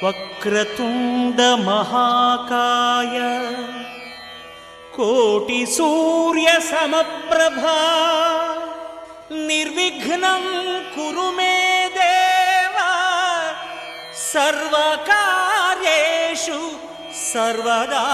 ವಕ್ರತುಂಡ ಮಹಾಕಾಯ ಕೋಟಿ ಸೂರ್ಯ ಸಮಪ್ರಭಾ ನಿರ್ವಿಘ್ನಂ ಕುರು ಮೇ ದೇವ ಸರ್ವಕಾರ್ಯೇಷು ಸರ್ವದಾ.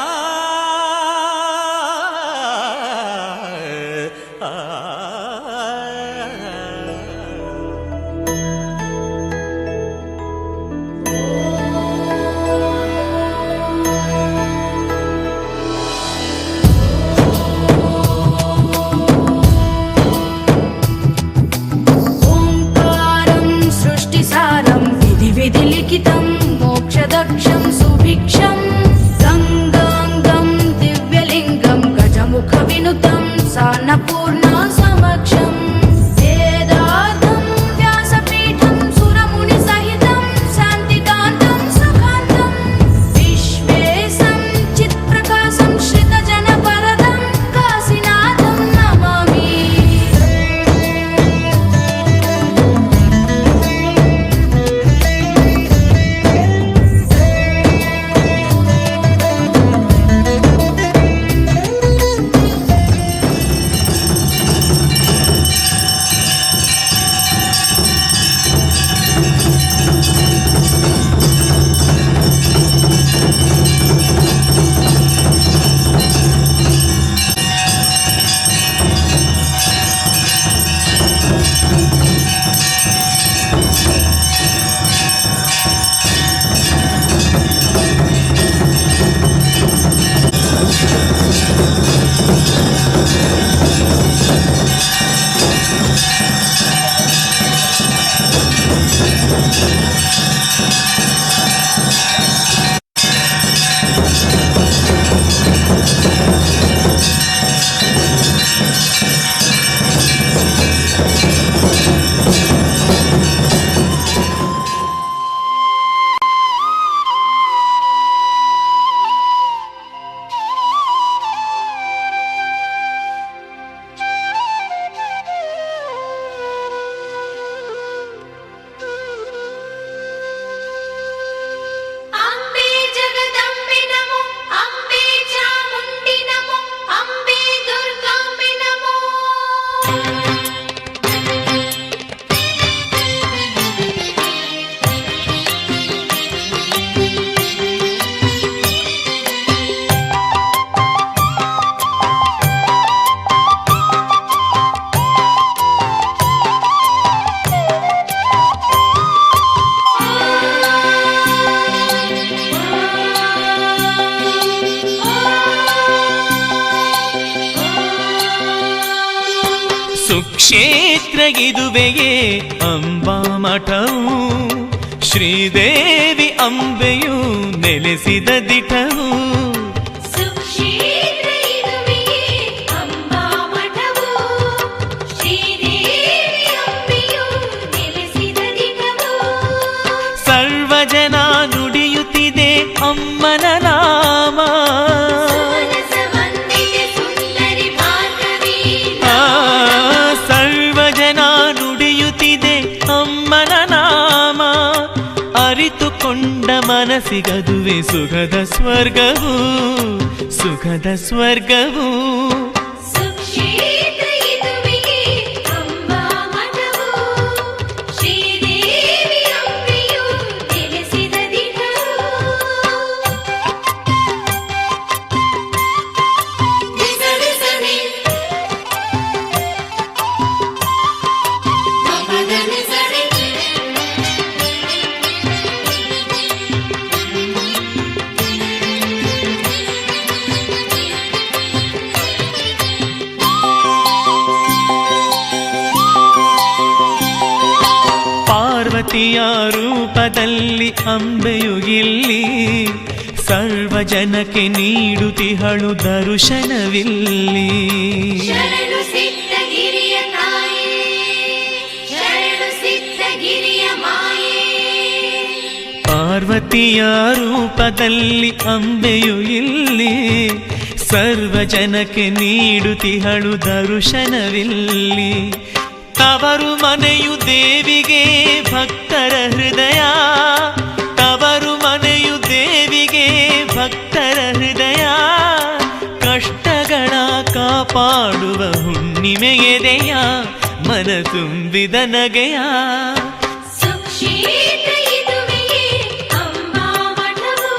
विधिलिखितं मोक्षदक्षं सुभिक्षं गङ्गाङ्गं दिव्यलिङ्गं गजमुखविनुतं सान्नपूर्णा समक्षं वेदार्थं व्यासपीठं सुरमुनिसहितं शान्तिकान्तं सुखान्तं विश्वेशं चित्प्रकाशं श्रितजनवरदं काशीनाथं नमामि. ಸುಕ್ಷೇತ್ರ ಇದುವೆಯೇ ಅಂಬಾ ಮಠವು, ಶ್ರೀದೇವಿ ಅಂಬೆಯು ನೆಲೆಸಿದ ದಿಟವು. ಸುಕ್ಷೇತ್ರ ಇದುವೆಯೇ ಅಂಬಾ ಮಠವು, ಶ್ರೀದೇವಿ ಅಂಬೆಯು ನೆಲೆಸಿದ ದಿಟವು. ಸರ್ವಜನ ನುಡಿಯುತ್ತಿದೆ ಅಮ್ಮನ ನಾಮ, ಅಮ್ಮನ ನಾಮ ಅರಿತುಕೊಂಡ ಮನಸ್ಸಿಗದುವೆ ಸುಖದ ಸ್ವರ್ಗವು, ಸುಖದ ಸ್ವರ್ಗವು. ಸುಕ್ಷೇತ್ರ ಇದುವೆಯೇ ಅಂಬಾ ಮಠವು, ಶ್ರೀದೇವಿ ಅಂಬೆಯು ನೆಲೆಸಿದ ದಿಟವು. ಪಾರ್ವತಿಯ ರೂಪದಲ್ಲಿ ಅಂಬೆಯು ಇಲ್ಲಿ ಸರ್ವಜನಕ್ಕೆ ನೀಡುತ್ತಿಹಳು ದರ್ಶನವಿಲ್ಲಿ. ಶರಣು ಸಿದ್ಧಗಿರಿಯ ತಾಯೇ, ಶರಣು ಸಿದ್ಧಗಿರಿಯ ಮಾಯೇ. ಪಾರ್ವತಿಯ ರೂಪದಲ್ಲಿ ಅಂಬೆಯು ಇಲ್ಲಿ ಸರ್ವಜನಕ್ಕೆ ನೀಡುತ್ತಿಹಳು ದರ್ಶನವಿಲ್ಲಿ. ತವರು ಮನೆಯು ದೇವಿಗೆ ಭಕ್ತರ ಹೃದಯ, ತವರು ಮನೆ ಕಾಪಾಡುವ ಹುಣ್ಣಿಮೆಯದೆಯ ಮನ ತುಂಬಿದ ನಗೆಯ ಸುಕ್ಷೇತ್ರ ಇದುವೆಯೇ ಅಂಬಾ ಮಠವು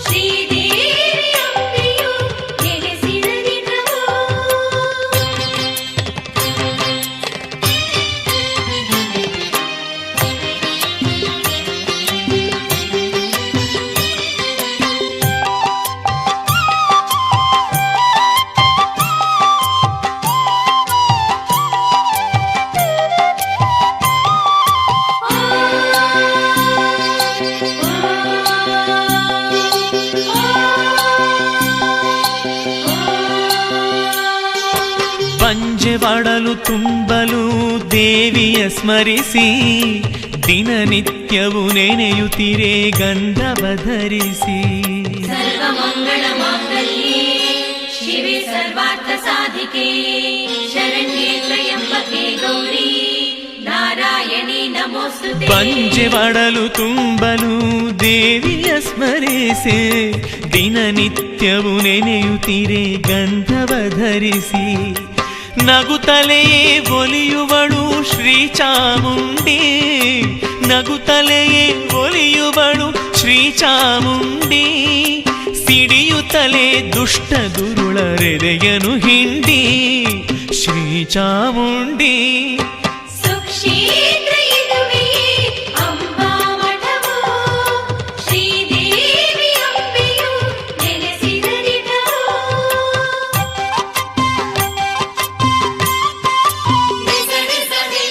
ಶ್ರೀದೇವಿ ಅಂಬೆಯು ನೆಲೆಸಿದ ದಿನವು. ಪಂಜೆವಾಡಲು ತುಂಬಲು ದೇವಿಯ ಸ್ಮರಿಸಿ ದಿನನಿತ್ಯವೂ ನೆನೆಯುತ್ತಿರೆ ಗಂಧವ ಧರಿಸಿ. ಸರ್ವಮಂಗಳ ಮಾಂಗಲ್ಯೆ ಶಿವೆ ಸರ್ವಾರ್ಥ ಸಾಧಿಕೆ ಶರಣ್ಯೆ ತ್ರಯಂಬಕೆ ಗೌರಿ ನಾರಾಯಣಿ ನಮೋಸ್ತುತೆ. ಪಂಜೆವಾಡಲು ತುಂಬಲು ದೇವಿಯ ಸ್ಮರಿಸಿ ದಿನನಿತ್ಯವೂ ನೆನೆಯುತ್ತಿರೆ ಗಂಧವ ಧರಿಸಿ. ನಗುತ್ತಲೆಯೇ ಒಲಿಯುವಳು ಶ್ರೀ ಚಾಮುಂಡಿ, ನಗುತ್ತಲೆಯೇ ಒಲಿಯುವಳು ಶ್ರೀ ಚಾಮುಂಡಿ. ಸಿಡಿಯುತ್ತಲೇ ದುಷ್ಟ ದುರುಳರೆದೆಯನು ಹಿಂಡಿ ಶ್ರೀ ಚಾಮುಂಡಿ. ಸುಕ್ಷೇತ್ರ ಇದುವೆಯೇ ಅಂಬಾ ಮಠವು ಶ್ರೀದೇವಿ ಅಂಬೆಯು ನೆಲೆಸಿದ ದಿನವು. ನಿಸರಿಸದೆ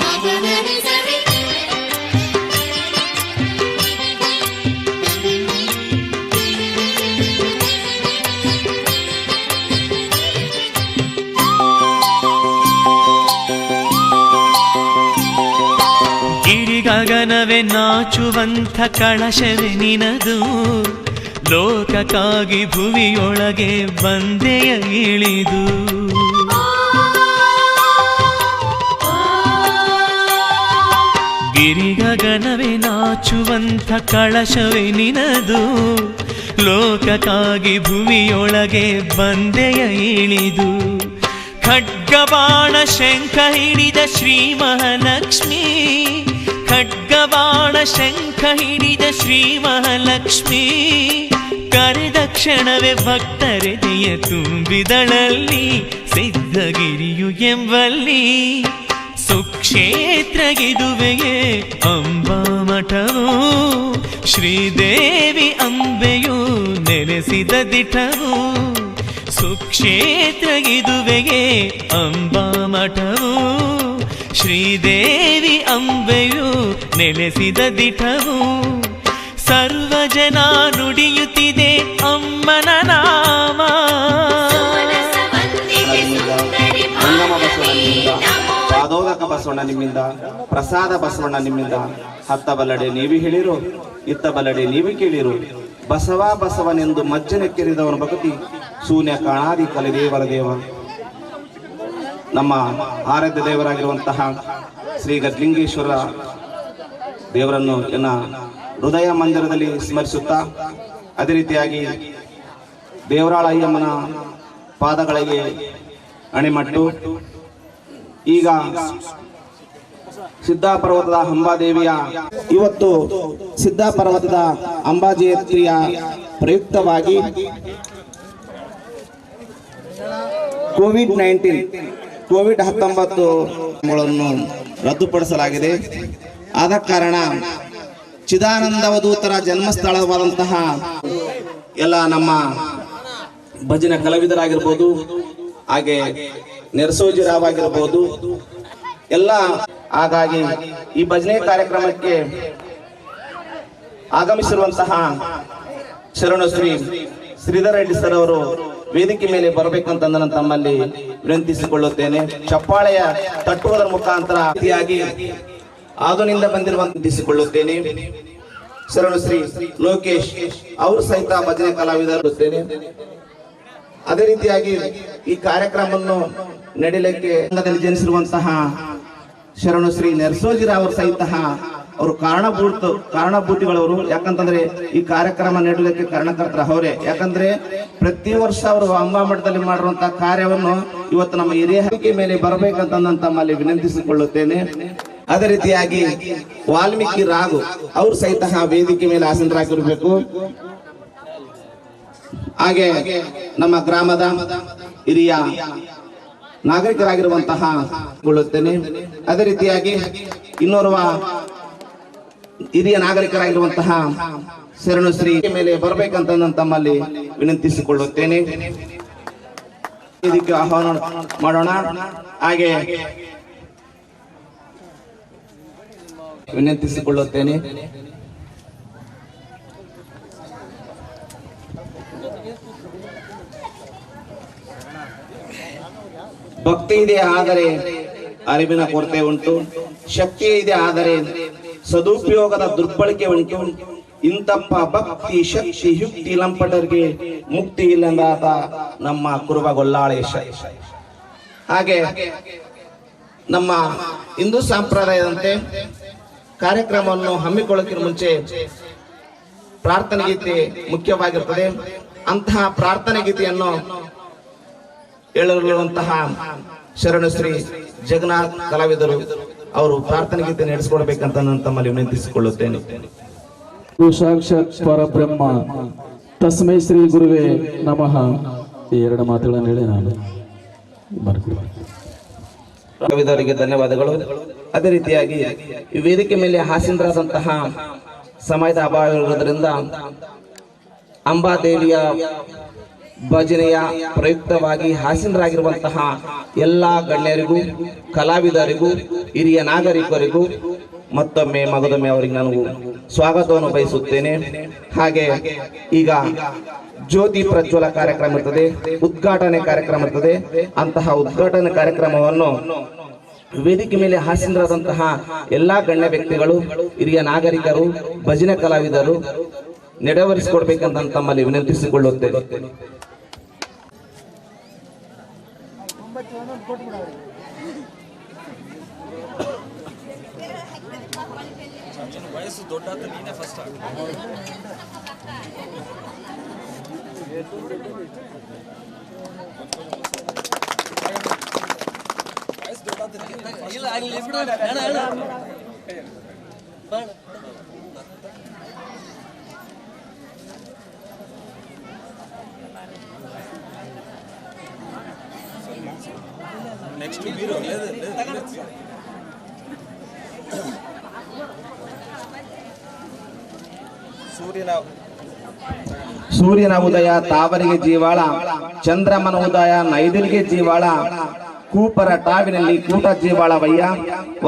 ಮಗನರಿಸದೆ ಗಿರಿಗಗನವೇ ನಾಚುವಂಥ ಕಳಶವೇ ನಿನದು, ಲೋಕಕ್ಕಾಗಿ ಭುವಿಯೊಳಗೆ ಬಂದೆಯ ಇಳಿದು. ಗಿರಿಗಗನವೇ ನಾಚುವಂಥ ಕಳಶವೇ ನಿನದು, ಲೋಕಕ್ಕಾಗಿ ಭುವಿಯೊಳಗೆ ಬಂದೆಯ ಇಳಿದು. ಖಡ್ಗಬಾಣ ಶಂಖ ಹಿಡಿದ ಶ್ರೀ ಮಹಾಲಕ್ಷ್ಮಿ, ಖಡ್ಗಬಾಣ ಶಂಖ ಹಿಡಿದ ಶ್ರೀ ಮಹಾಲಕ್ಷ್ಮಿ. ಕರೆದ ಕ್ಷಣವೇ ಭಕ್ತರೆದೆಯ ತುಂಬಿದಳಲ್ಲಿ ಸಿದ್ಧಗಿರಿಯು ಎಂಬಲ್ಲಿ. ಸುಕ್ಷೇತ್ರಗಿದುವೆಯೇ ಅಂಬಾ ಮಠವು ಶ್ರೀದೇವಿ ಅಂಬೆಯು ನೆಲೆಸಿದ ದಿಠವು. ಸುಕ್ಷೇತ್ರಗಿದುವೆಯೇ ಅಂಬಾ ಮಠವು ಶ್ರೀದೇವಿ ಅಂಬೆಯು ನೆಲೆಸಿದ ದಿಠವು. ಸರ್ವಜನ ನುಡಿಯುತ್ತಿದೆ ಅಮ್ಮನ ನಾಮ. ಪಾದೋದಕ ಬಸವಣ್ಣ ನಿಮ್ಮಿಂದ, ಪ್ರಸಾದ ಬಸವಣ್ಣ ನಿಮ್ಮಿಂದ. ಹತ್ತ ಬಲ್ಲಡೆ ನೀವಿ ಹೇಳಿರು, ಇತ್ತ ಬಲ್ಲಡೆ ನೀವಿ ಕೇಳಿರು. ಬಸವ ಬಸವನೆಂದು ಮಜ್ಜನ ಕೆರೆದವನ ಭಕ್ತಿ ಶೂನ್ಯ ಕಾಣಾದಿ ಕಲಿದೇವರ ದೇವ. ನಮ್ಮ ಆರಾಧ್ಯ ದೇವರಾಗಿರುವಂತಹ ಶ್ರೀ ಗಜಲಿಂಗೇಶ್ವರ ದೇವರನ್ನು ಎನ್ನ ಹೃದಯ ಮಂದಿರದಲ್ಲಿ ಸ್ಮರಿಸುತ್ತಾ, ಅದೇ ರೀತಿಯಾಗಿ ದೇವರಾಳ ಅಯ್ಯಮ್ಮನ ಪಾದಗಳಿಗೆ ಅಣಿಮಟ್ಟು. ಈಗ ಸಿದ್ಧಾಪರ್ವತದ ಅಂಬಾದೇವಿಯ ಇವತ್ತು ಸಿದ್ಧಾಪರ್ವತದ ಅಂಬಾಜಯಂತಿಯ ಪ್ರಯುಕ್ತವಾಗಿ ಕೋವಿಡ್-19 ರದ್ದುಪಡಿಸಲಾಗಿದೆ. ಆದ ಕಾರಣ ಚಿದಾನಂದವಧೂತರ ಜನ್ಮಸ್ಥಳವಾದಂತಹ ಎಲ್ಲ ನಮ್ಮ ಭಜನೆ ಕಲಾವಿದರಾಗಿರ್ಬೋದು, ಹಾಗೆ ನೆರಸೋಜಿರಾವ್ ಆಗಿರ್ಬೋದು ಎಲ್ಲ. ಹಾಗಾಗಿ ಈ ಭಜನೆ ಕಾರ್ಯಕ್ರಮಕ್ಕೆ ಆಗಮಿಸಿರುವಂತಹ ಶರಣು ಶ್ರೀ ಶ್ರೀಧರ ರೆಡ್ಡಿ ಸರ್ ಅವರು ವೇದಿಕೆ ಮೇಲೆ ಬರಬೇಕಂತ ನಾನು ತಮ್ಮಲ್ಲಿ ವಿನಂತಿಸಿಕೊಳ್ಳುತ್ತೇನೆ. ಚಪ್ಪಾಳೆಯ ತಟ್ಟುವುದರ ಮುಖಾಂತರ ರೀತಿಯಾಗಿ ಆದುನಿಂದ ವಿನಂತಿಸಿಕೊಳ್ಳುತ್ತೇನೆ. ಶರಣು ಶ್ರೀ ಲೋಕೇಶ್ ಅವರು ಸಹಿತ ಭಜನೆ ಕಲಾವಿದರುತ್ತೇನೆ. ಅದೇ ರೀತಿಯಾಗಿ ಈ ಕಾರ್ಯಕ್ರಮವನ್ನು ನಡೆಯಲಿಕ್ಕೆ ಜನಿಸಿರುವಂತಹ ಶರಣು ಶ್ರೀ ನೆರಸೋಜಿರಾವ್ ಅವರು ಸಹಿತ ಅವರು ಕಾರಣಭೂತಿಗಳವರು. ಯಾಕಂತಂದ್ರೆ ಈ ಕಾರ್ಯಕ್ರಮ ನೀಡಲಿಕ್ಕೆ ಕಾರಣಕರ್ತರ ಅವರೇ. ಯಾಕಂದ್ರೆ ಪ್ರತಿ ವರ್ಷ ಅವರು ಅಂಬಾ ಮಠದಲ್ಲಿ ಮಾಡಿರುವಂತಹ ಕಾರ್ಯವನ್ನು ಇವತ್ತು ನಮ್ಮ ಹಿರಿಯ ಮೇಲೆ ಬರಬೇಕಂತ ನಾನು ತಮ್ಮಲ್ಲಿ ವಿನಂತಿಸಿಕೊಳ್ಳುತ್ತೇನೆ. ಅದೇ ರೀತಿಯಾಗಿ ವಾಲ್ಮೀಕಿ ರಾಘು ಅವರು ಸಹಿತ ವೇದಿಕೆ ಮೇಲೆ ಆಸೀನರಾಗಿರಬೇಕು. ಹಾಗೆ ನಮ್ಮ ಗ್ರಾಮದ ಹಿರಿಯ ನಾಗರಿಕರಾಗಿರುವಂತಹ ಕೊಳ್ಳುತ್ತೇನೆ. ಅದೇ ರೀತಿಯಾಗಿ ಇನ್ನೋರ್ವ ಹಿರಿಯ ನಾಗರಿಕರಾಗಿರುವಂತಹ ಶರಣು ಶ್ರೀ ಮೇಲೆ ಬರಬೇಕಂತ ನಾನು ತಮ್ಮಲ್ಲಿ ವಿನಂತಿಸಿಕೊಳ್ಳುತ್ತೇನೆ. ಇದಕ್ಕೆ ಆಹ್ವಾನ ಮಾಡೋಣ. ಹಾಗೆ ವಿನಂತಿಸಿಕೊಳ್ಳುತ್ತೇನೆ. ಭಕ್ತಿ ಇದೆ ಆದರೆ ಅರಿವಿನ ಕೊರತೆ ಉಂಟು, ಶಕ್ತಿ ಇದೆ ಆದರೆ ಸದುಪಯೋಗದ ದುರ್ಬಳಕೆ ಉಂಟು. ಇಂತಪ್ಪ ಭಕ್ತಿ ಶಕ್ತಿ ಯುಕ್ತಿ ಲಂಪಟರಿಗೆ ಮುಕ್ತಿ ಇಲ್ಲಂದಾತ ನಮ್ಮ ಕುರುಬ ಗೊಲ್ಲಾಳೇಶ. ಹಾಗೆ ನಮ್ಮ ಹಿಂದೂ ಸಂಪ್ರದಾಯದಂತೆ ಕಾರ್ಯಕ್ರಮವನ್ನು ಹಮ್ಮಿಕೊಳ್ಳೋಕ್ಕಿಂತ ಮುಂಚೆ ಪ್ರಾರ್ಥನೆ ಗೀತೆ ಮುಖ್ಯವಾಗಿರುತ್ತದೆ. ಅಂತಹ ಪ್ರಾರ್ಥನೆ ಗೀತೆಯನ್ನು ಹೇಳಲಿರುವಂತಹ ಶರಣು ಶ್ರೀ ಜಗನ್ನಾಥ್ ಕಲಾವಿದರು ಅವರು ಪ್ರಾರ್ಥನೆ ಗೀತೆ ನಡೆಸಿಕೊಡ್ಬೇಕಂತ ನಾನು ತಮ್ಮಲ್ಲಿ ವಿನಂತಿಸಿಕೊಳ್ಳುತ್ತೇನೆ. ಸಾಕ್ಷಾತ್ ಪರಬ್ರಹ್ಮ ತಸ್ಮೈ ಶ್ರೀ ಗುರುವೇ ನಮಃ. ಈ ಎರಡು ಮಾತುಗಳನ್ನು ಹೇಳಿ ನಾನು ಕಲಾವಿದರಿಗೆ ಧನ್ಯವಾದಗಳು. ಅದೇ ರೀತಿಯಾಗಿ ಈ ವೇದಿಕೆ ಮೇಲೆ ಆಸೀನರಾದಂತಹ ಸಮಯದ ಅಭಾವ ಇರುವುದರಿಂದ ಅಂಬಾದೇವಿಯ ಭಜನೆಯ ಪ್ರಯುಕ್ತವಾಗಿ ಆಸೀನರಾಗಿರುವಂತಹ ಎಲ್ಲಾ ಗಣ್ಯರಿಗೂ, ಕಲಾವಿದರಿಗೂ, ಹಿರಿಯ ನಾಗರಿಕರಿಗೂ ಮತ್ತೊಮ್ಮೆ ಮಗದೊಮ್ಮೆ ಅವರಿಗೆ ನಾನು ಸ್ವಾಗತವನ್ನು ಬಯಸುತ್ತೇನೆ. ಹಾಗೆ ಈಗ ಜ್ಯೋತಿ ಪ್ರಜ್ವಲ ಕಾರ್ಯಕ್ರಮ ಇರ್ತದೆ, ಉದ್ಘಾಟನೆ ಕಾರ್ಯಕ್ರಮ ಇರ್ತದೆ. ಅಂತಹ ಉದ್ಘಾಟನೆ ಕಾರ್ಯಕ್ರಮವನ್ನು ವೇದಿಕೆ ಮೇಲೆ ಆಸೀನರಾದಂತಹ ಎಲ್ಲಾ ಗಣ್ಯ ವ್ಯಕ್ತಿಗಳು, ಹಿರಿಯ ನಾಗರಿಕರು, ಭಜನೆ ಕಲಾವಿದರು ನೆರವೇರಿಸಿಕೊಡ್ಬೇಕಂತ ತಮ್ಮಲ್ಲಿ ವಿನಂತಿಸಿಕೊಳ್ಳುತ್ತೇನೆ. ವಯಸ್ಸು ದೊಡ್ಡ ನೀನೇ ಫಸ್ಟ್ ಇಲ್ಲ ಆಗಲಿ ಬಿಡು ಅಣ್ಣ ಅಣ್ಣ నెక్స్ట్ మీరు లేదు ಸೂರ್ಯನ ಉದಯ ತಾವರಿಗೆ ಜೀವಾಳ, ಚಂದ್ರಮನ ಉದಯ ನೈದಿಲಿಗೆ ಜೀವಾಳ. ಕೂಪರ ಟಾವಿನಲ್ಲಿ ಕೂಟ ಜೀವಾಳವಯ್ಯ,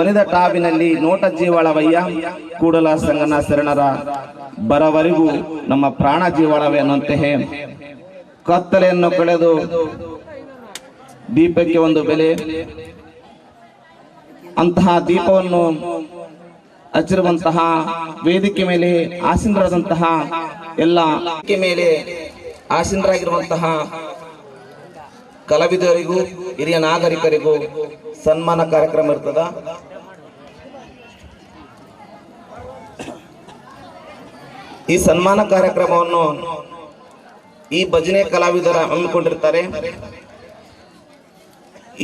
ಒಲಿದ ಟಾವಿನಲ್ಲಿ ನೋಟ ಜೀವಾಳವಯ್ಯ. ಕೂಡಲ ಸಂಗನ ಶರಣರ ಬರವರೆಗೂ ನಮ್ಮ ಪ್ರಾಣ ಜೀವಾಳವೇ ಅನ್ನುವಂತೆಯೇ ಕತ್ತಲೆಯನ್ನು ಕಳೆದು ದೀಪಕ್ಕೆ ಒಂದು ಬೆಲೆ. ಅಂತಹ ದೀಪವನ್ನು ಹಚ್ಚಿರುವಂತಹ ವೇದಿಕೆ ಮೇಲೆ ಆಸೀನರಾದಂತಹ ಎಲ್ಲ ಮೇಲೆ ಆಸೀನರಾಗಿರುವಂತಹ ಕಲಾವಿದರಿಗೂ, ಹಿರಿಯ ನಾಗರಿಕರಿಗೂ ಸನ್ಮಾನ ಕಾರ್ಯಕ್ರಮ ಇರ್ತದ. ಈ ಸನ್ಮಾನ ಕಾರ್ಯಕ್ರಮವನ್ನು ಈ ಭಜನೆ ಕಲಾವಿದರ ಹಮ್ಮಿಕೊಂಡಿರ್ತಾರೆ.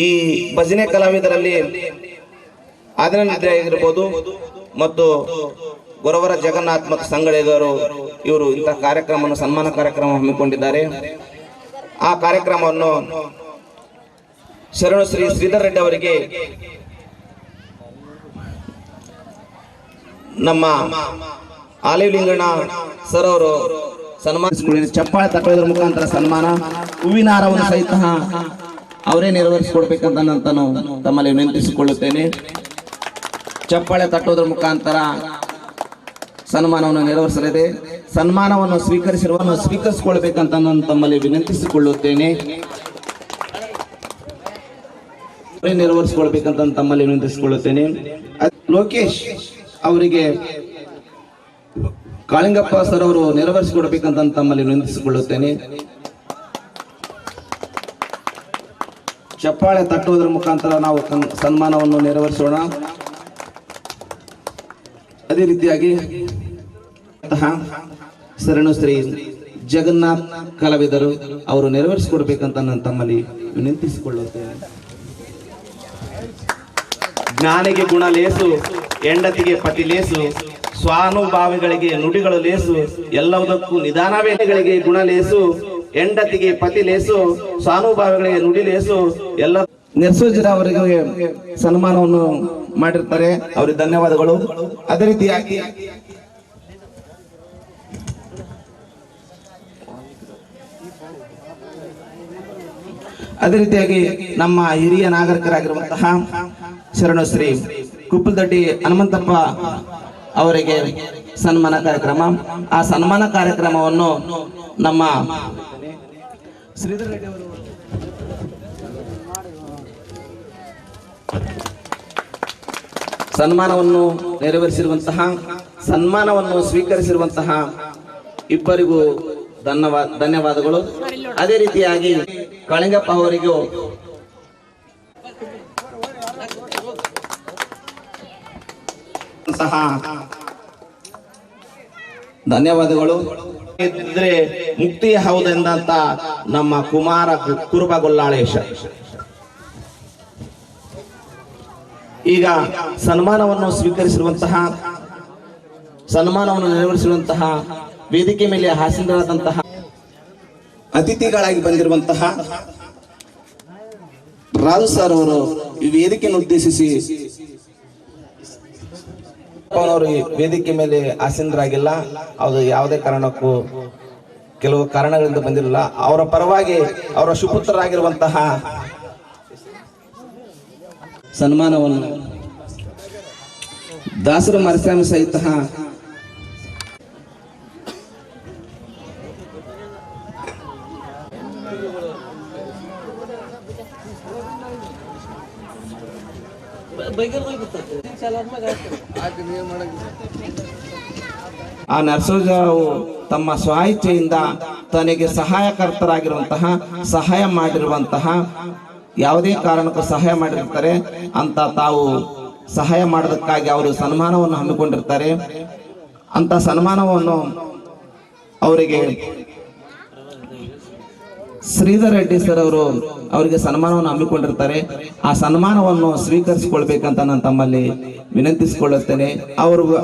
ಈ ಭಜನೆ ಕಲಾವಿದರಲ್ಲಿ ಆದಿನಾಗಿರ್ಬೋದು ಮತ್ತು ಗೊರವರ ಜಗನ್ನಾಥ್ ಮತ್ತು ಸಂಗಡಿಗರು ಇವರು ಇಂತಹ ಕಾರ್ಯಕ್ರಮವನ್ನು ಸನ್ಮಾನ ಕಾರ್ಯಕ್ರಮ ಹಮ್ಮಿಕೊಂಡಿದ್ದಾರೆ. ಆ ಕಾರ್ಯಕ್ರಮವನ್ನು ಶರಣು ಶ್ರೀ ಶ್ರೀಧರ್ ರೆಡ್ಡಿ ಅವರಿಗೆ ನಮ್ಮ ಆಲಿಲಿಂಗಣ್ಣ ಸರ್ ಅವರು ಸನ್ಮಾನಿಸಿಕೊಳ್ಳಿ. ಚಪ್ಪಾಳೆ ತಟ್ಟುವುದರ ಮುಖಾಂತರ ಸನ್ಮಾನ, ಹೂವಿನ ಹಾರವನ್ನು ಸಹಿತ ಅವರೇ ನೆರವೇರಿಸಿಕೊಡ್ಬೇಕಂತ ನಾನು ತಮ್ಮಲ್ಲಿ ವಿನಂತಿಸಿಕೊಳ್ಳುತ್ತೇನೆ. ಚಪ್ಪಾಳೆ ತಟ್ಟುವುದರ ಮುಖಾಂತರ ಸನ್ಮಾನವನ್ನು ನೆರವೇರಿಸಲಿದೆ. ಸನ್ಮಾನವನ್ನು ಸ್ವೀಕರಿಸಿಕೊಳ್ಬೇಕಂತ ನಾನು ತಮ್ಮಲ್ಲಿ ವಿನಂತಿಸಿಕೊಳ್ಳುತ್ತೇನೆ. ನೆರವೇರಿಸಿಕೊಳ್ಬೇಕಂತ ತಮ್ಮಲ್ಲಿ ವಿನಂತಿಸಿಕೊಳ್ಳುತ್ತೇನೆ. ಲೋಕೇಶ್ ಅವರಿಗೆ ಕಾಳಿಂಗಪ್ಪ ಸರ್ ಅವರು ನೆರವೇರಿಸಿಕೊಡ್ಬೇಕಂತ ತಮ್ಮಲ್ಲಿ ವಿನಂತಿಸಿಕೊಳ್ಳುತ್ತೇನೆ. ಚಪ್ಪಾಳೆ ತಟ್ಟುವುದರ ಮುಖಾಂತರ ನಾವು ಸನ್ಮಾನವನ್ನು ನೆರವೇರಿಸೋಣ. ಅದೇ ರೀತಿಯಾಗಿ ಶರಣು ಶ್ರೀ ಜಗನ್ನಾಥ್ ಕಲಾವಿದರು ಅವರು ನೆರವೇರಿಸಿಕೊಡ್ಬೇಕಂತ ನಾನು ತಮ್ಮಲ್ಲಿ ವಿನಂತಿಸಿಕೊಳ್ಳುತ್ತೇನೆ. ಜ್ಞಾನಿಗೆ ಗುಣ ಲೇಸು, ಹೆಂಡತಿಗೆ ಪತಿ ಲೇಸು, ಸ್ವಾನುಭಾವಿಗಳಿಗೆ ನುಡಿಗಳು ಲೇಸು, ಎಲ್ಲವುದಕ್ಕೂ ನಿಧಾನವೇಗಳಿಗೆ ಗುಣ ಲೇಸು, ಹೆಂಡತಿಗೆ ಪತಿ ಲೇಸು, ಸ್ವಾನುಭಾವಿಗಳಿಗೆ ನುಡಿ ಲೇಸು. ಎಲ್ಲ ನರಸೋಜಿರ ಅವರಿಗೆ ಸನ್ಮಾನವನ್ನು ಮಾಡಿರ್ತಾರೆ, ಅವರಿಗೆ ಧನ್ಯವಾದಗಳು. ಅದೇ ರೀತಿಯಾಗಿ ನಮ್ಮ ಹಿರಿಯ ನಾಗರಿಕರಾಗಿರುವಂತಹ ಶರಣು ಶ್ರೀ ಕುಪ್ಪಲದಡ್ಡಿ ಹನುಮಂತಪ್ಪ ಅವರಿಗೆ ಸನ್ಮಾನ ಕಾರ್ಯಕ್ರಮ. ಆ ಸನ್ಮಾನ ಕಾರ್ಯಕ್ರಮವನ್ನು ನಮ್ಮ ಶ್ರೀಧರ್ ರೆಡ್ಡಿ ಅವರು ಸನ್ಮಾನವನ್ನು ಸ್ವೀಕರಿಸಿರುವಂತಹ ಇಬ್ಬರಿಗೂ ಧನ್ಯವಾದಗಳು. ಅದೇ ರೀತಿಯಾಗಿ ಕಳಿಂಗಪ್ಪ ಅವರಿಗೂ ಸಹ ಧನ್ಯವಾದಗಳು. ಇದ್ರೆ ಮುಕ್ತಿ ಹೌದೆಂದಂತ ನಮ್ಮ ಕುಮಾರ ಕುರುಬಗೊಲ್ಲಾಳೇಶ ಈಗ ಸನ್ಮಾನವನ್ನು ನೆರವೇರಿಸಿರುವಂತಹ ವೇದಿಕೆ ಮೇಲೆ ಹಾಸನರಾದಂತಹ ಅತಿಥಿಗಳಾಗಿ ಬಂದಿರುವಂತಹ ರಾಜು ಸರ್ ಅವರು ಈ ವೇದಿಕೆಯನ್ನು ಉದ್ದೇಶಿಸಿ ಅವರು ಈ ವೇದಿಕೆ ಮೇಲೆ ಆಸೀನರಾಗಿಲ್ಲ. ಅದು ಯಾವುದೇ ಕಾರಣಕ್ಕೂ ಕೆಲವು ಕಾರಣಗಳಿಂದ ಬಂದಿರಲಿಲ್ಲ. ಅವರ ಪರವಾಗಿ ಅವರ ಸುಪುತ್ರರಾಗಿರುವಂತಹ ಸನ್ಮಾನವನ್ನು ದಾಸರ ಮರಸ್ವಾಮಿ ಸಹಿತ ಆ ನರಸೋಜರಾವು ತಮ್ಮ ಸ್ವಇಚ್ಛೆಯಿಂದ ತನಗೆ ಸಹಾಯ ಮಾಡಿರುವಂತಹ ಯಾವುದೇ ಕಾರಣಕ್ಕೂ ಸಹಾಯ ಮಾಡಿರ್ತಾರೆ ಅಂತ ತಾವು ಸಹಾಯ ಮಾಡೋದಕ್ಕಾಗಿ ಅವರು ಸನ್ಮಾನವನ್ನು ಹಮ್ಮಿಕೊಂಡಿರ್ತಾರೆ. ಅಂತ ಸನ್ಮಾನವನ್ನು ಅವರಿಗೆ ಶ್ರೀಧರ್ ರೆಡ್ಡಿ ಸರ್ ಅವರಿಗೆ ಸನ್ಮಾನವನ್ನು ಹಮ್ಮಿಕೊಂಡಿರ್ತಾರೆ. ಆ ಸನ್ಮಾನವನ್ನು ಸ್ವೀಕರಿಸಿಕೊಳ್ಬೇಕಂತ ನಾನು ತಮ್ಮಲ್ಲಿ ವಿನಂತಿಸಿಕೊಳ್ಳುತ್ತೇನೆ.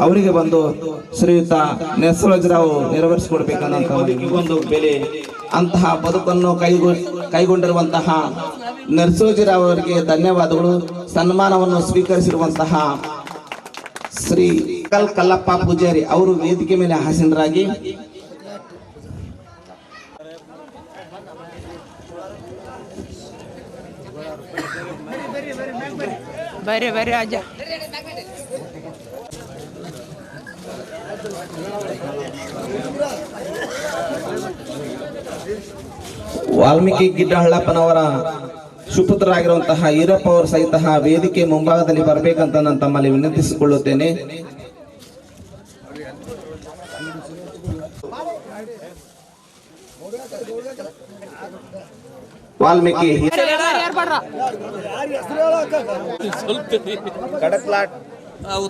ಅವರಿಗೆ ಬಂದು ಶ್ರೀಯುತ ನರಸೋಜರಾವ್ ನೆರವೇರಿಸಿಕೊಡ್ಬೇಕಂತ ಒಂದು ಬೆಲೆ ಅಂತಹ ಬದುಕನ್ನು ಕೈಗೊಂಡಿರುವಂತಹ ನರಸೋಜಿರಾವ್ ಅವರಿಗೆ ಧನ್ಯವಾದಗಳು. ಸನ್ಮಾನವನ್ನು ಸ್ವೀಕರಿಸಿರುವಂತಹ ಶ್ರೀ ಕಲ್ಲಪ್ಪ ಪೂಜಾರಿ ಅವರು ವೇದಿಕೆ ಮೇಲೆ ಹಾಸನರಾಗಿ ಬರ್ರಿ ಅಜ್ಜ. ವಾಲ್ಮೀಕಿ ಗಿಡ್ಡಹಳ್ಳಪ್ಪನವರ ಸುಪುತ್ರರಾಗಿರುವಂತಹ ಈರಪ್ಪ ಅವರು ಸಹಿತ ವೇದಿಕೆ ಮುಂಭಾಗದಲ್ಲಿ ಬರಬೇಕಂತ ನಾನು ತಮ್ಮಲ್ಲಿ ವಿನಂತಿಸಿಕೊಳ್ಳುತ್ತೇನೆ. ವಾಲ್ಮೀಕಿ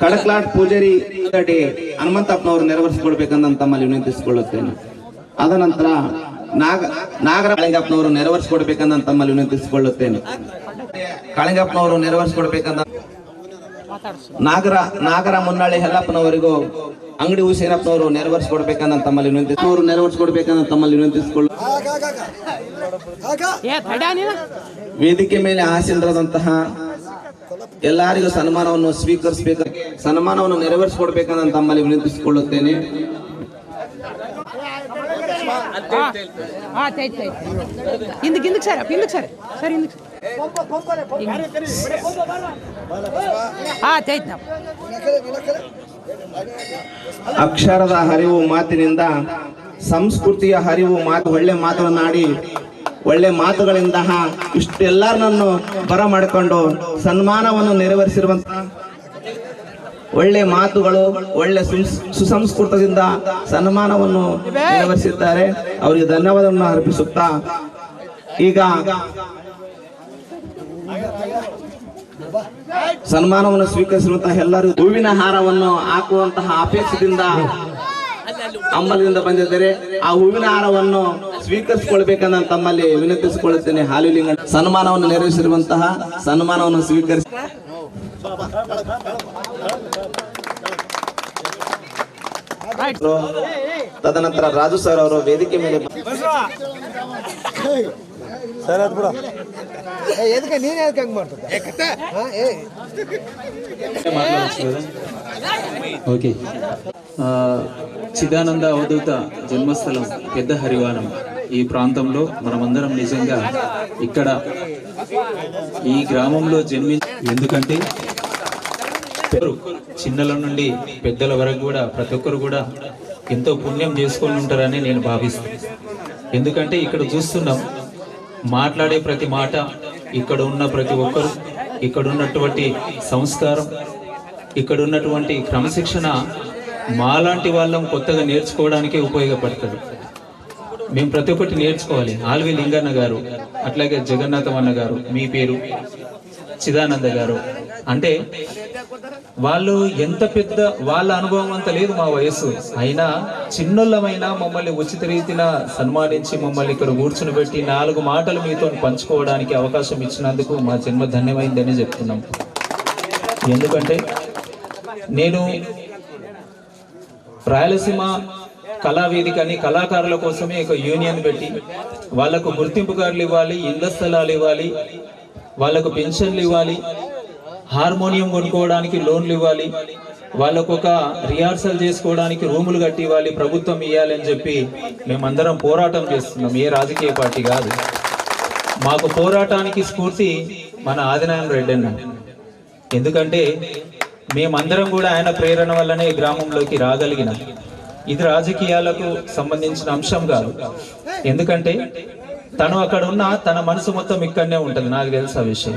ಕಡಕ್ಲಾಟ್ ಪೂಜಾರಿ ಹನುಮಂತಪ್ಪನವರು ನೆರವೇರಿಸಿಕೊಳ್ಬೇಕಂತ ತಮ್ಮಲ್ಲಿ ವಿನಂತಿಸಿಕೊಳ್ಳುತ್ತೇನೆ. ಅದ ನಂತರ ಕಾಳಿಂಗಪ್ಪನವರು ನೆರವೇರಿಸಿಕೊಡ್ಬೇಕಂತ ತಮ್ಮಲ್ಲಿ ವಿನಂತಿಸಿಕೊಳ್ಳುತ್ತೇನೆ. ಕಾಳಿಂಗಪ್ಪನವರು ನೆರವೇರಿಸಿಕೊಡ್ಬೇಕಂತ ನಾಗರ ಮುನ್ನಳ್ಳಿ ಹೆಲ್ಲಪ್ಪನವರಿಗೂ ಅಂಗಡಿ ಹುಸೇನಪ್ಪನವರು ನೆರವೇರಿಸಿಕೊಡ್ಬೇಕಂತ ತಮ್ಮಲ್ಲಿ ನೆರವೇರಿಸಿಕೊಡ್ಬೇಕಂತ ತಮ್ಮಲ್ಲಿ ವಿನಂತಿಸಿಕೊಳ್ಳು. ವೇದಿಕೆ ಮೇಲೆ ಹಾಸನರಾದಂತಹ ಎಲ್ಲರಿಗೂ ಸನ್ಮಾನವನ್ನು ಸನ್ಮಾನವನ್ನು ನೆರವೇರಿಸಿಕೊಡ್ಬೇಕಂತ ತಮ್ಮಲ್ಲಿ ವಿನಂತಿಸಿಕೊಳ್ಳುತ್ತೇನೆ. ಅಕ್ಷರದ ಹರಿವು ಮಾತಿನಿಂದ ಸಂಸ್ಕೃತಿಯ ಹರಿವು ಒಳ್ಳೆ ಮಾತುಗಳನ್ನಾಡಿ ಒಳ್ಳೆ ಮಾತುಗಳಿಂದ ಇಷ್ಟೆಲ್ಲರನ್ನು ಬರಮಾಡಿಕೊಂಡು ಸನ್ಮಾನವನ್ನು ನೆರವೇರಿಸಿರುವಂತಹ ಒಳ್ಳೆ ಮಾತುಗಳು ಒಳ್ಳೆ ಸುಸಂಸ್ಕೃತದಿಂದ ಸನ್ಮಾನವನ್ನು ನೆರವೇರಿಸಿದ್ದಾರೆ. ಅವರಿಗೆ ಧನ್ಯವಾದವನ್ನು ಅರ್ಪಿಸುತ್ತಾ ಈಗ ಸನ್ಮಾನವನ್ನು ಸ್ವೀಕರಿಸಿರುವಂತಹ ಎಲ್ಲರೂ ಹೂವಿನ ಹಾರವನ್ನು ಹಾಕುವಂತಹ ಅಪೇಕ್ಷದಿಂದ ಅಂಬಲದಿಂದ ಬಂದಿದ್ದಾರೆ. ಆ ಹೂವಿನ ಹಾರವನ್ನು ಸ್ವೀಕರಿಸಿಕೊಳ್ಬೇಕಂತ ತಮ್ಮಲ್ಲಿ ವಿನಂತಿಸಿಕೊಳ್ಳುತ್ತೇನೆ. ಹಾಲುಲಿಂಗ ಸನ್ಮಾನವನ್ನು ನೆರವೇರಿಸಿರುವಂತಹ ಸನ್ಮಾನವನ್ನು ಸ್ವೀಕರಿಸಿ ತದನಂತರ ರಾಜು ಸರ್ ಅವರು ವೇದಿಕೆ ಮೇಲೆ ఓకే. చిదానంద అవధూత జన్మస్థలం పెద్ద హరివానం ఈ ప్రాంతంలో మనమందరం నిజంగా ఇక్కడ ఈ గ్రామంలో ఎందుకంటే చిన్నల నుండి పెద్దల వరకు కూడా ప్రతి ఒక్కరు కూడా ఎంతో పుణ్యం చేసుకొని ఉంటారని నేను భావిస్తాను. ఎందుకంటే ఇక్కడ చూస్తున్నాం, మాట్లాడే ప్రతి మాట, ఇక్కడ ఉన్న ప్రతి ఒక్కరు, ఇక్కడ ఉన్నటువంటి సంస్కారం, ఇక్కడ ఉన్నటువంటి క్రమశిక్షణ మాలాంటి వాళ్ళం కొత్తగా నేర్చుకోవడానికే ఉపయోగపడుతుంది. మేము ప్రతి ఒక్కటి నేర్చుకోవాలి. ఆల్వి లింగన్న గారు, అట్లాగే జగన్నాథమన్న గారు, మీ పేరు చిదానంద గారు, అంటే వాళ్ళు ఎంత పెద్ద వాళ్ళ అనుభవం అంత లేదు మా వయస్సు అయినా చిన్నోళ్ళమైనా మమ్మల్ని ఉచిత రీతిన సన్మానించి మమ్మల్ని ఇక్కడ కూర్చుని పెట్టి 4 మాటలు మీతో పంచుకోవడానికి అవకాశం ఇచ్చినందుకు మా జన్మ ధన్యమైందని చెప్తున్నాం. ఎందుకంటే నేను రాయలసీమ కళావేదిక అని కళాకారుల కోసమే ఒక యూనియన్ పెట్టి వాళ్లకు గుర్తింపు కార్డులు ఇవ్వాలి, ఇళ్ల స్థలాలు ఇవ్వాలి, వాళ్లకు పెన్షన్లు ఇవ్వాలి, హార్మోనియం కొనుక్కోవడానికి లోన్లు ఇవ్వాలి, వాళ్ళకు ఒక రిహార్సల్ చేసుకోవడానికి రూములు కట్టి ఇవ్వాలి, ప్రభుత్వం ఇవ్వాలని చెప్పి మేమందరం పోరాటం చేస్తున్నాం. ఏ రాజకీయ పార్టీ కాదు. మాకు పోరాటానికి స్ఫూర్తి మన ఆదినారాయణ రెడ్డి అన్న. ఎందుకంటే మేమందరం కూడా ఆయన ప్రేరణ వల్లనే గ్రామంలోకి రాగలిగినాం. ఇది రాజకీయాలకు సంబంధించిన అంశం కాదు. ఎందుకంటే తను అక్కడ ఉన్న తన మనసు మొత్తం ఇక్కడనే ఉంటుంది. నాకు తెలుసు ఆ విషయం.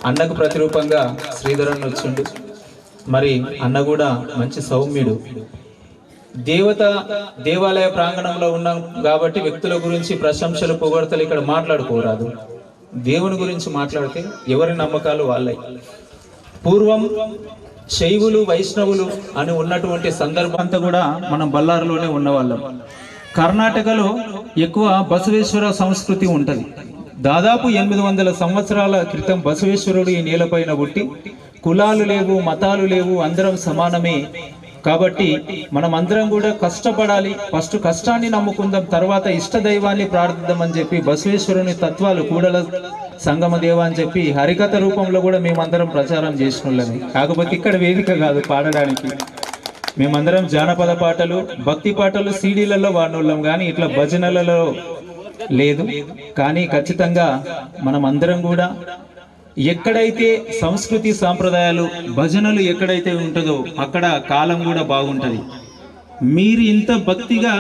అన్నకు ప్రతిరూపంగా శ్రీధరన్ వచ్చిండు. మరి అన్న కూడా మంచి సౌమ్యుడు. దేవాలయ ప్రాంగణంలో ఉన్నాం కాబట్టి వ్యక్తుల గురించి ప్రశంసలు పొగడతలు ఇక్కడ మాట్లాడుకోరాదు. దేవుని గురించి మాట్లాడితే ఎవరి నమ్మకాలు వాళ్ళై. పూర్వం శైవులు వైష్ణవులు అని ఉన్నటువంటి సందర్భం అంతా కూడా మనం బళ్ళారులోనే ఉన్నవాళ్ళం. కర్ణాటకలో ఎక్కువ బసవేశ్వర సంస్కృతి ఉంటది. దాదాపు 800 సంవత్సరాల క్రితం బసవేశ్వరుడు ఈ నేలపైన పుట్టి కులాలు లేవు, మతాలు లేవు, అందరం సమానమే. కాబట్టి మనం అందరం కూడా కష్టపడాలి, ఫస్ట్ కష్టాన్ని నమ్ముకుందాం, తర్వాత ఇష్ట దైవాన్ని ప్రార్థిద్దామని చెప్పి బసవేశ్వరుని తత్వాలు కూడల సంగమ దేవ అని చెప్పి హరికథ రూపంలో కూడా మేమందరం ప్రచారం చేసినోళ్ళమే. కాకపోతే ఇక్కడ వేదిక కాదు పాడడానికి. మేమందరం జానపద పాటలు, భక్తి పాటలు సీడీలలో వాడినోళ్ళం, కానీ ఇట్లా భజనలలో లేదు. కానీ ఖచ్చితంగా మనం అందరం కూడా ఎక్కడైతే సంస్కృతి సాంప్రదాయాలు భజనలు ఎక్కడైతే ఉంటుందో అక్కడ కాలం కూడా బాగుంటది. మీరు ఇంత భక్తిగా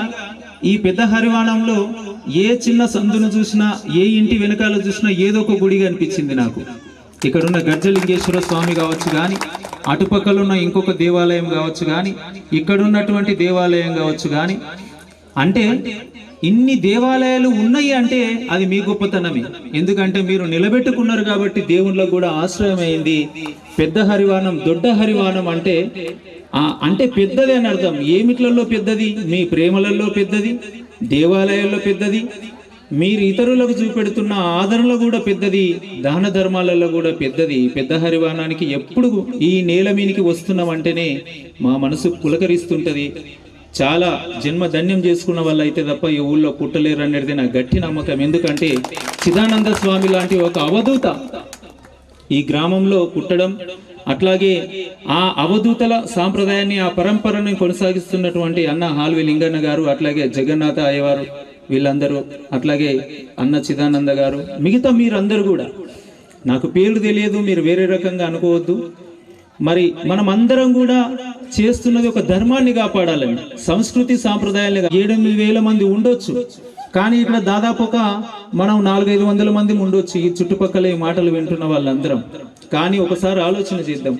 ఈ పెద్ద హరివాణంలో ఏ చిన్న సందును చూసినా, ఏ ఇంటి వెనకాల చూసినా ఏదో ఒక గుడి కనిపించింది నాకు. ఇక్కడున్న గర్జలింగేశ్వర స్వామి కావచ్చు కానీ, అటుపక్కలున్న ఇంకొక దేవాలయం కావచ్చు కానీ, ఇక్కడున్నటువంటి దేవాలయం కావచ్చు కానీ, అంటే ఇన్ని దేవాలయాలు ఉన్నాయి అంటే అది మీ గొప్పతనమే. ఎందుకంటే మీరు నిలబెట్టుకున్నారు కాబట్టి దేవుళ్ళకు కూడా ఆశ్రయమైంది. పెద్ద హరివాణం, దొడ్డ హరివాణం అంటే అంటే పెద్దది అని అర్థం. ఏమిట్లలో పెద్దది? మీ ప్రేమలలో పెద్దది, దేవాలయాల్లో పెద్దది, మీరు ఇతరులకు చూపెడుతున్న ఆదరణలో కూడా పెద్దది, దాన ధర్మాలలో కూడా పెద్దది. పెద్ద హరివాణానికి ఎప్పుడు ఈ నేల మీనికి వస్తున్నామంటేనే మా మనసు పులకరిస్తుంటది. చాలా జన్మ ధన్యం చేసుకున్న వాళ్ళు అయితే తప్ప ఈ ఊళ్ళో పుట్టలేరు అనేది నా గట్టి నమ్మకం. ఎందుకంటే చిదానంద స్వామి లాంటి ఒక అవధూత ఈ గ్రామంలో పుట్టడం, అట్లాగే ఆ అవధూతల సాంప్రదాయాన్ని, ఆ పరంపరని కొనసాగిస్తున్నటువంటి అన్న హాల్వి లింగన్న గారు, అట్లాగే జగన్నాథ అయ్యవారు, వీళ్ళందరూ, అట్లాగే అన్న చిదానంద గారు, మిగతా మీరందరూ కూడా, నాకు పేర్లు తెలియదు, మీరు వేరే రకంగా అనుకోవద్దు. మరి మనం అందరం కూడా చేస్తున్నది ఒక ధర్మాన్ని కాపాడాలని, సంస్కృతి సాంప్రదాయాలు. 7,000 మంది ఉండొచ్చు, కానీ ఇక్కడ దాదాపు ఒక మనం 400-500 మంది ఉండొచ్చు ఈ చుట్టుపక్కల ఈ మాటలు వింటున్న వాళ్ళందరం. కానీ ఒకసారి ఆలోచన చేద్దాం.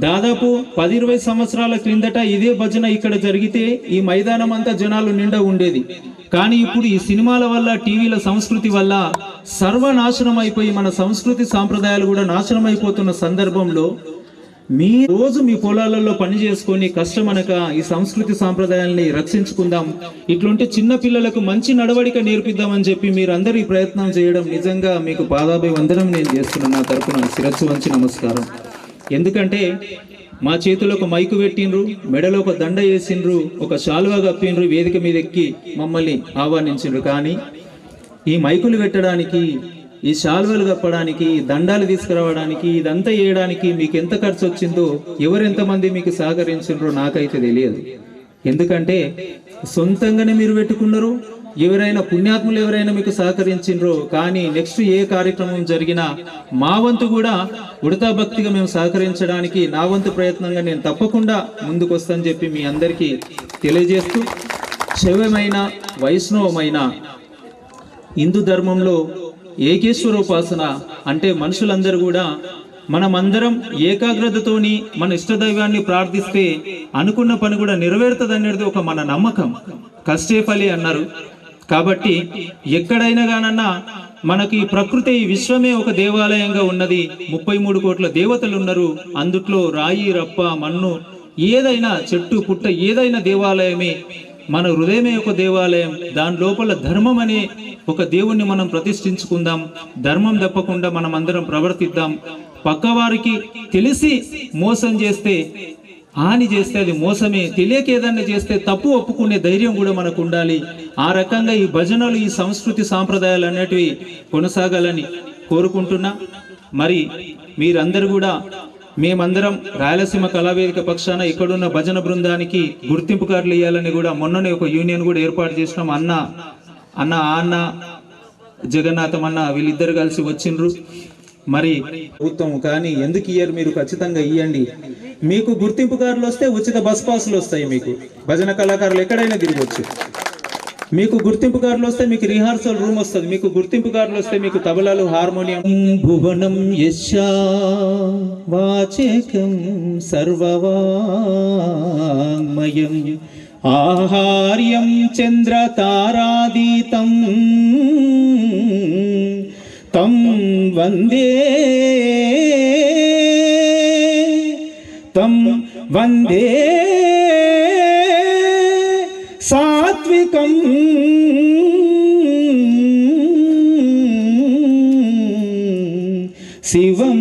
దాదాపు 10-20 సంవత్సరాల క్రిందట ఇదే భజన ఇక్కడ జరిగితే ఈ మైదానం అంతా జనాలు నిండా ఉండేది. కానీ ఇప్పుడు ఈ సినిమాల వల్ల, టీవీల సంస్కృతి వల్ల సర్వనాశనం అయిపోయి మన సంస్కృతి సాంప్రదాయాలు కూడా నాశనం అయిపోతున్న సందర్భంలో మీ రోజు మీ పొలాలలో పని చేసుకొని కష్టమనక ఈ సంస్కృతి సాంప్రదాయాల్ని రక్షించుకుందాం, ఇట్లుంటే చిన్న పిల్లలకు మంచి నడవడిక నేర్పిద్దామని చెప్పి మీరందరూ ఈ ప్రయత్నం చేయడం నిజంగా మీకు పాదాభివందనం నేను చేస్తున్నాను. నా తరపున శిరస్సు వంచి నమస్కారం. ఎందుకంటే మా చేతిలో ఒక మైకు పెట్టిండ్రు, మెడలో ఒక దండ వేసిండ్రు, ఒక శాలువా కప్పిండ్రు, వేదిక మీద ఎక్కి మమ్మల్ని ఆహ్వానించిండ్రు. కానీ ఈ మైకులు పెట్టడానికి, ఈ శాలువలు కప్పడానికి, దండాలు తీసుకురావడానికి, ఇదంతా చేయడానికి మీకు ఎంత ఖర్చు వచ్చిందో, ఎవరెంతమంది మీకు సహకరించిండ్రో నాకైతే తెలియదు. ఎందుకంటే సొంతంగానే మీరు పెట్టుకున్నారు, ఎవరైనా పుణ్యాత్ములు ఎవరైనా మీకు సహకరించిండ్రో. కానీ నెక్స్ట్ ఏ కార్యక్రమం జరిగినా మా వంతు కూడా ఉడతా భక్తిగా మేము సహకరించడానికి నా వంతు ప్రయత్నంగా నేను తప్పకుండా ముందుకు వస్తానని చెప్పి మీ అందరికీ తెలియజేస్తూ, శైవమైన వైష్ణవమైన హిందూ ధర్మంలో ఏకేశ్వరోపాసన అంటే మనుషులందరూ కూడా మనమందరం ఏకాగ్రతతోని మన ఇష్టదైవాన్ని ప్రార్థిస్తే అనుకున్న పని కూడా నెరవేరుతుంది అనేది ఒక మన నమ్మకం. కష్టే ఫలి అన్నారు. కాబట్టి ఎక్కడైనా కానన్నా మనకి ప్రకృతి ఈ విశ్వమే ఒక దేవాలయంగా ఉన్నది. 33 కోట్ల దేవతలు ఉన్నారు. అందుట్లో రాయి రప్ప మన్ను ఏదైనా చెట్టు పుట్ట ఏదైనా దేవాలయమే. మన హృదయమే ఒక దేవాలయం. దాని లోపల ధర్మం అనే ఒక దేవుణ్ణి మనం ప్రతిష్ఠించుకుందాం. ధర్మం తప్పకుండా మనం అందరం ప్రవర్తిద్దాం. పక్కవారికి తెలిసి మోసం చేస్తే, హాని చేస్తే అది మోసమే. తెలియక ఏదన్నా చేస్తే తప్పు ఒప్పుకునే ధైర్యం కూడా మనకు ఉండాలి. ఆ రకంగా ఈ భజనలు, ఈ సంస్కృతి సాంప్రదాయాలు అనేటివి కొనసాగాలని కోరుకుంటున్నా. మరి మీరందరూ కూడా, మేమందరం రాయలసీమ కళావేదిక పక్షాన ఇక్కడున్న భజన బృందానికి గుర్తింపు కార్డులు ఇవ్వాలని కూడా మొన్ననే ఒక యూనియన్ కూడా ఏర్పాటు చేసినాం. అన్న జగన్నాథం అన్న వీళ్ళిద్దరు కలిసి వచ్చిండ్రు. మరి ప్రభుత్వం కానీ ఎందుకు ఇయ్యరు? మీరు ఖచ్చితంగా ఇవ్వండి. మీకు గుర్తింపు కార్డులు వస్తే ఉచిత బస్ పాసులు వస్తాయి. మీకు భజన కళాకారులు ఎక్కడైనా తిరగవచ్చు. మీకు గుర్తింపు కార్డులు వస్తే మీకు రిహార్సల్ రూమ్ వస్తుంది. మీకు గుర్తింపు కార్డులు వస్తే మీకు తబలాలు, హార్మోనియం. భువనం యశా వాచకం సర్వవాంగ్మయం ఆహార్యం చంద్ర తారాదీతం తం వందే సాత్వికం శివం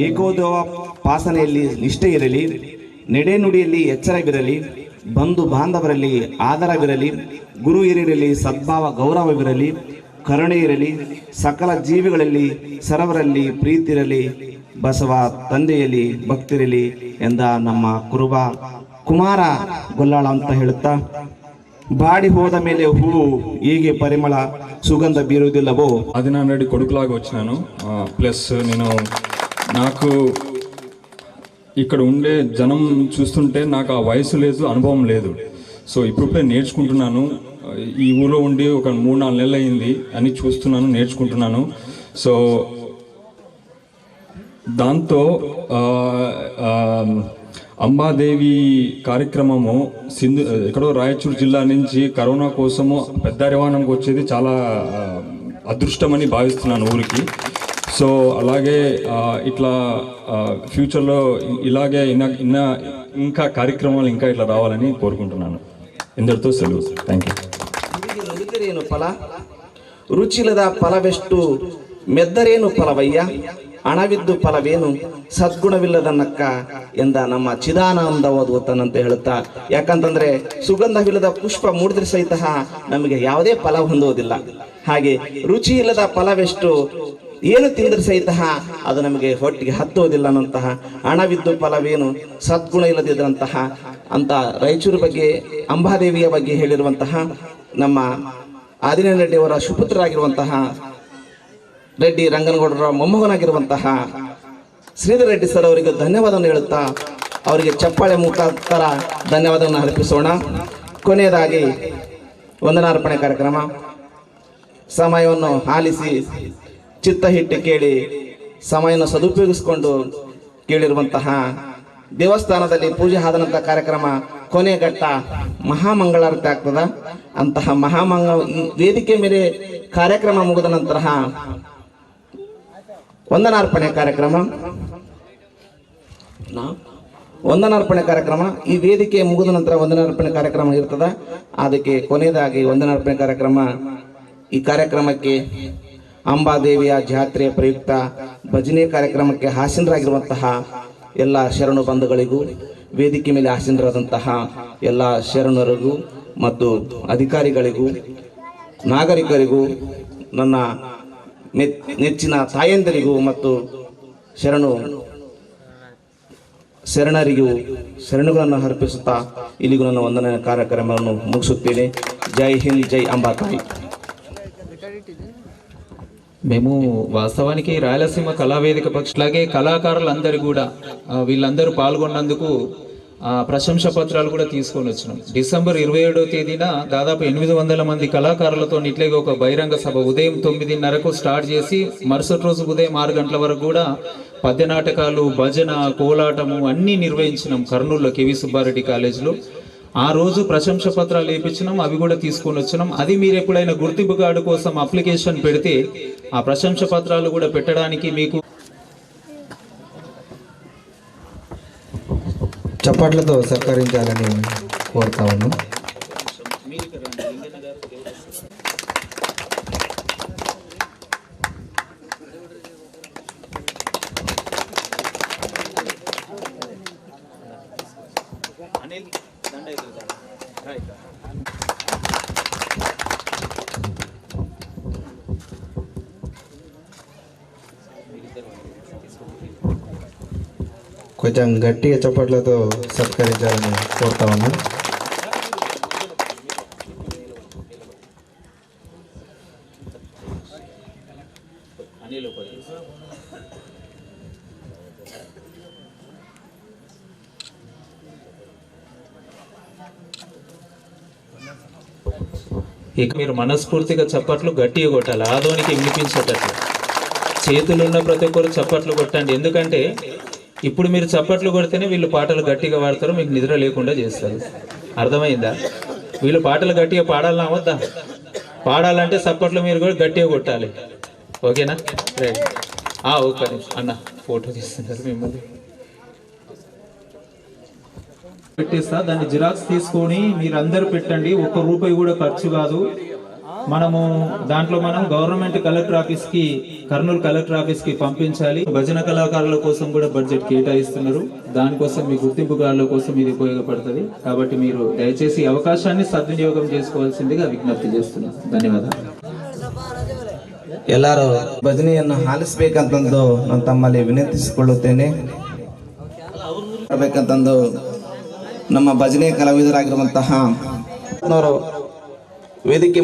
ಏಕೋದವ ಪಾಸನೆಯಲ್ಲಿ ನಿಷ್ಠೆ ಇರಲಿ, ನಡೆನುಡಿಯಲ್ಲಿ ಎಚ್ಚರವಿರಲಿ, ಬಂಧು ಬಾಂಧವರಲ್ಲಿ ಆದರವಿರಲಿ, ಗುರು ಹಿರಿಯರಲ್ಲಿ ಸದ್ಭಾವ ಗೌರವವಿರಲಿ, ಕರುಣೆ ಇರಲಿ, ಸಕಲ ಜೀವಿಗಳಲ್ಲಿ ಸರ್ವರಲ್ಲಿ ಪ್ರೀತಿ ಇರಲಿ, ಬಸವ ತಂದೆಯಲ್ಲಿ ಭಕ್ತಿರಲಿ ಎಂದ ನಮ್ಮ ಕುರುಬ ಕುಮಾರ ಗೊಲ್ಲಾಳ ಅಂತ ಹೇಳುತ್ತಾ, బాడి హోద ಮೇಲೆ హూవు హీಗೆ పరిమళ సుగంధ బీరుదిల్లవో. అది నా రెడ్డి కొడుకులాగా వచ్చినాను. ప్లస్ నాకు ఇక్కడ ఉండే జనం చూస్తుంటే నాకు ఆ వయసు లేదు, అనుభవం లేదు. సో ఇప్పుడే నేర్చుకుంటున్నాను. ఈ ఊళ్ళో ఉండి ఒక 3-4 నెలలు అయింది అని చూస్తున్నాను, నేర్చుకుంటున్నాను. సో దాంతో అంబాదేవి కార్యక్రమము ఎక్కడో రాయచూరు జిల్లా నుంచి కరోనా కోసము పెద్ద రవాణానికి వచ్చేది చాలా అదృష్టమని భావిస్తున్నాను ఊరికి. సో అలాగే ఇట్లా ఫ్యూచర్లో ఇలాగే ఇంకా కార్యక్రమాలు ఇంకా ఇట్లా రావాలని కోరుకుంటున్నాను. ఇందరితో సెలవు. Thank you. ನುಡಿದರೇನು ಫಲ, ರುಚಿಲದ ಫಲವೆಷ್ಟು, ಮೆದ್ದರೇನು ಫಲವಯ್ಯ, ಹಣವಿದ್ದು ಫಲವೇನು, ಸದ್ಗುಣವಿಲ್ಲದನ್ನಕ್ಕ ಎಂದ ನಮ್ಮ ಚಿದಾನಂದ ಓದುವತ್ತನಂತ ಹೇಳುತ್ತಾ. ಯಾಕಂತಂದ್ರೆ ಸುಗಂಧವಿಲ್ಲದ ಪುಷ್ಪ ಮೂಡಿದ್ರೆ ಸಹಿತ ನಮಗೆ ಯಾವುದೇ ಫಲ ಹೊಂದುವುದಿಲ್ಲ. ಹಾಗೆ ರುಚಿ ಇಲ್ಲದ ಫಲವೆಷ್ಟು, ಏನು ತಿಂದ್ರೆ ಸಹಿತ ಅದು ನಮಗೆ ಹೊಟ್ಟಿಗೆ ಹತ್ತುವುದಿಲ್ಲ ಅನ್ನಂತಹ, ಹಣವಿದ್ದು ಫಲವೇನು, ಸದ್ಗುಣ ಇಲ್ಲದಿದ್ದಂತಹ ಅಂತ ರಾಯಚೂರು ಬಗ್ಗೆ, ಅಂಬಾದೇವಿಯ ಬಗ್ಗೆ ಹೇಳಿರುವಂತಹ ನಮ್ಮ ಆದಿನಾರಾಯಣ ರೆಡ್ಡಿಯವರ ಸುಪುತ್ರರಾಗಿರುವಂತಹ ರೆಡ್ಡಿ ರಂಗನಗೌಡರ ಮೊಮ್ಮಗನಾಗಿರುವಂತಹ ಶ್ರೀಧರ್ ರೆಡ್ಡಿ ಸರ್ ಅವರಿಗೆ ಧನ್ಯವಾದವನ್ನು ಹೇಳುತ್ತಾ, ಅವರಿಗೆ ಚಪ್ಪಾಳೆ ಮುಖಾಂತರ ಧನ್ಯವಾದವನ್ನು ಅರ್ಪಿಸೋಣ. ಕೊನೆಯದಾಗಿ ವಂದನಾರ್ಪಣೆ ಕಾರ್ಯಕ್ರಮ. ಸಮಯವನ್ನು ಆಲಿಸಿ ಚಿತ್ತ ಹಿಟ್ಟು ಕೇಳಿ ಸಮಯವನ್ನು ಸದುಪಯೋಗಿಸಿಕೊಂಡು ಕೇಳಿರುವಂತಹ ದೇವಸ್ಥಾನದಲ್ಲಿ ಪೂಜೆ ಆದ ನಂತರ ಕಾರ್ಯಕ್ರಮ ಕೊನೆಘಟ್ಟ ಮಹಾಮಂಗಳಾರತಿ ಆಗ್ತದ. ಅಂತಹ ಈ ವೇದಿಕೆ ಮೇಲೆ ಕಾರ್ಯಕ್ರಮ ಮುಗಿದ ನಂತರ ವಂದನಾರ್ಪಣೆ ಕಾರ್ಯಕ್ರಮ ಈ ವೇದಿಕೆ ಮುಗಿದ ನಂತರ ವಂದನಾರ್ಪಣೆ ಕಾರ್ಯಕ್ರಮ ಇರ್ತದ. ಅದಕ್ಕೆ ಕೊನೆಯದಾಗಿ ವಂದನಾರ್ಪಣೆ ಕಾರ್ಯಕ್ರಮ, ಈ ಕಾರ್ಯಕ್ರಮಕ್ಕೆ ಅಂಬಾದೇವಿಯ ಜಾತ್ರೆಯ ಪ್ರಯುಕ್ತ ಭಜನೆ ಕಾರ್ಯಕ್ರಮಕ್ಕೆ ಹಾಸನರಾಗಿರುವಂತಹ ಎಲ್ಲ ಶರಣು ಬಂಧುಗಳಿಗೂ, ವೇದಿಕೆ ಮೇಲೆ ಹಾಸನರಾದಂತಹ ಎಲ್ಲ ಶರಣರಿಗೂ ಮತ್ತು ಅಧಿಕಾರಿಗಳಿಗೂ, ನಾಗರಿಕರಿಗೂ, ನನ್ನ ನೆಚ್ಚಿನ ತಾಯಂದಿರಿಗೂ ಮತ್ತು ಶರಣರಿಗೂ ಶರಣುಗಳನ್ನು ಅರ್ಪಿಸುತ್ತಾ ಇಲ್ಲಿಗೂ ನನ್ನ ವಂದನೆ ಕಾರ್ಯಕ್ರಮವನ್ನು ಮುಗಿಸುತ್ತೇನೆ. ಜೈ ಹಿಂದ್, ಜೈ ಅಂಬಾತಾಯಿ. మేము వాస్తవానికి రాయలసీమ కళావేదిక పక్షలాగే కళాకారులందరూ కూడా వీళ్ళందరూ పాల్గొన్నందుకు ప్రశంస పత్రాలు కూడా తీసుకొని వచ్చినాం. డిసెంబర్ 27వ తేదీన దాదాపు 800 మంది కళాకారులతో ఇట్లాగే ఒక బహిరంగ సభ ఉదయం 9:30కు స్టార్ట్ చేసి మరుసటి రోజు ఉదయం 6 గంటల వరకు కూడా పద్య నాటకాలు, భజన, కోలాటము అన్నీ నిర్వహించినాం కర్నూలులో కేవి సుబ్బారెడ్డి కాలేజీలో. ఆ రోజు ప్రశంస పత్రాలు వేయించినాం, అవి కూడా తీసుకొని వచ్చినాం. అది మీరు ఎప్పుడైనా గుర్తింపు కార్డు కోసం అప్లికేషన్ పెడితే ఆ ప్రశంస పత్రాలు కూడా పెట్టడానికి మీకు చప్పట్లతో సత్కరించాలని కోరుతా ఉన్నాం. కొంచెం గట్టిగా చప్పట్లతో సత్కరించాలని కోరుతా ఉన్నాం. ఇక మీరు మనస్ఫూర్తిగా చప్పట్లు గట్టిగా కొట్టాలి, ఆదోనికి వినిపించేటట్లు. చేతులున్న ప్రతి ఒక్కరు చప్పట్లు కొట్టండి. ఎందుకంటే ఇప్పుడు మీరు చప్పట్లు కొడితేనే వీళ్ళు పాటలు గట్టిగా పాడతారు, మీకు నిద్ర లేకుండా చేస్తారు. అర్థమైందా? వీళ్ళు పాటలు గట్టిగా పాడాలన్నా వద్దా? పాడాలంటే చప్పట్లు మీరు కూడా గట్టిగా కొట్టాలి. ఓకేనా? రైట్. ఒక్క నిమిషం అన్న, ఫోటో తీస్తున్నారు మిమ్మల్ని. పెట్టేస్తా, దాన్ని జిరాక్స్ తీసుకొని మీరందరూ పెట్టండి. ₹1 కూడా ఖర్చు కాదు. మనము దాంట్లో గవర్నమెంట్ కలెక్టర్ ఆఫీస్ కి, కర్నూలు కలెక్టర్ ఆఫీస్ కి పంపించాలి. భజన కళాకారుల కోసం కూడా బడ్జెట్ కేటాయిస్తున్నారు. దానికోసం మీ గుర్తింపు కార్డుల కోసం ఇది ఉపయోగపడుతుంది. కాబట్టి మీరు దయచేసి అవకాశాన్ని సద్వినియోగం చేసుకోవాల్సిందిగా విజ్ఞప్తి చేస్తున్నాను. ధన్యవాదాలు. ಎಲ್ಲರೂ ಭಜನೆಯನ್ನು ಆಲಿಸಬೇಕಂತಂದು ನಾನು ತಮ್ಮಲ್ಲಿ ವಿನಂತಿಸಿಕೊಳ್ಳುತ್ತೇನೆ. ಬೇಕಂತಂದು ನಮ್ಮ ಭಜನೆ ಕಲಾವಿದರಾಗಿರುವಂತಹ ವೇದಿಕೆ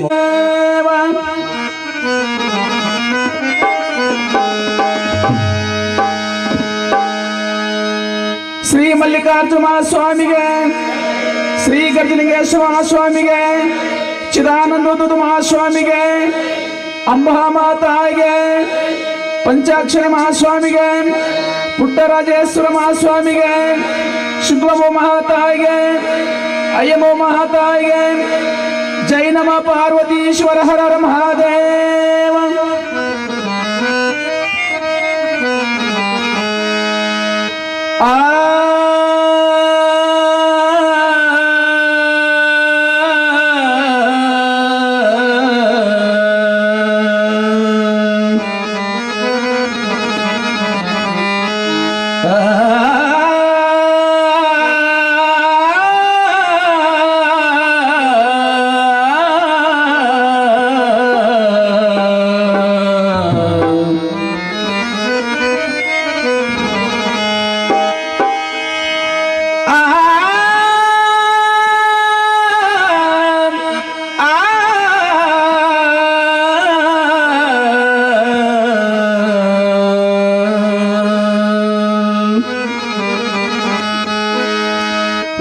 ಶ್ರೀ ಮಲ್ಲಿಕಾರ್ಜುನ ಮಹಾಸ್ವಾಮಿಗೆ, ಶ್ರೀ ಗರ್ಜಲಿಂಗೇಶ್ವರ ಮಹಾಸ್ವಾಮಿಗೆ, ಚಿದಾನಂದ ಮಹಾಸ್ವಾಮಿಗೆ, ಅಂಬಾ ಮಾತಾಗೆ, ಪಂಚಾಕ್ಷರ ಮಹಾಸ್ವಾಮಿಗೆ, ಪುಟ್ಟರಾಜೇಶ್ವರ ಮಹಾಸ್ವಾಮಿಗೆ, ಶುಕ್ಲಭೋ ಮಹಾತಾಯಿಗೆ, ಅಯ್ಯಮೋ ಮಹಾತಾಯಿಗೆ, ಜೈ ನಮ ಪಾರ್ವತೀಶ್ವರ ಹರ ಹರ ಮಹಾದೇವ.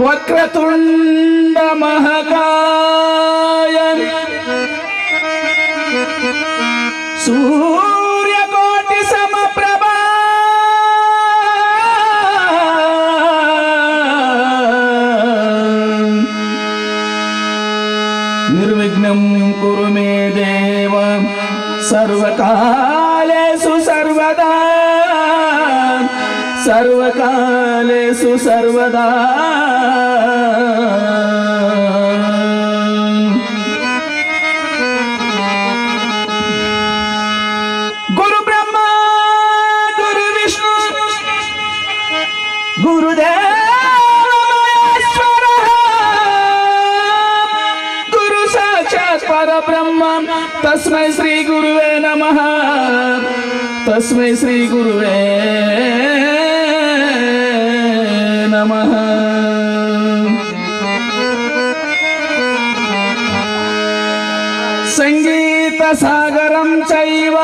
वक्रतुंड महाकाय सूर्यकोटि समप्रभा कारुण्यं कुरु मे देव सर्वकालेषु सर्वदा सर्वकालेषु सर्वदा गुरु ब्रह्मा गुरु विष्णु गुरुदेव गुरु साक्षात् परब्रह्म तस्मै श्री गुरुवे नमः तस्मै श्री गुरुवे नमः संगीत सागरं चैव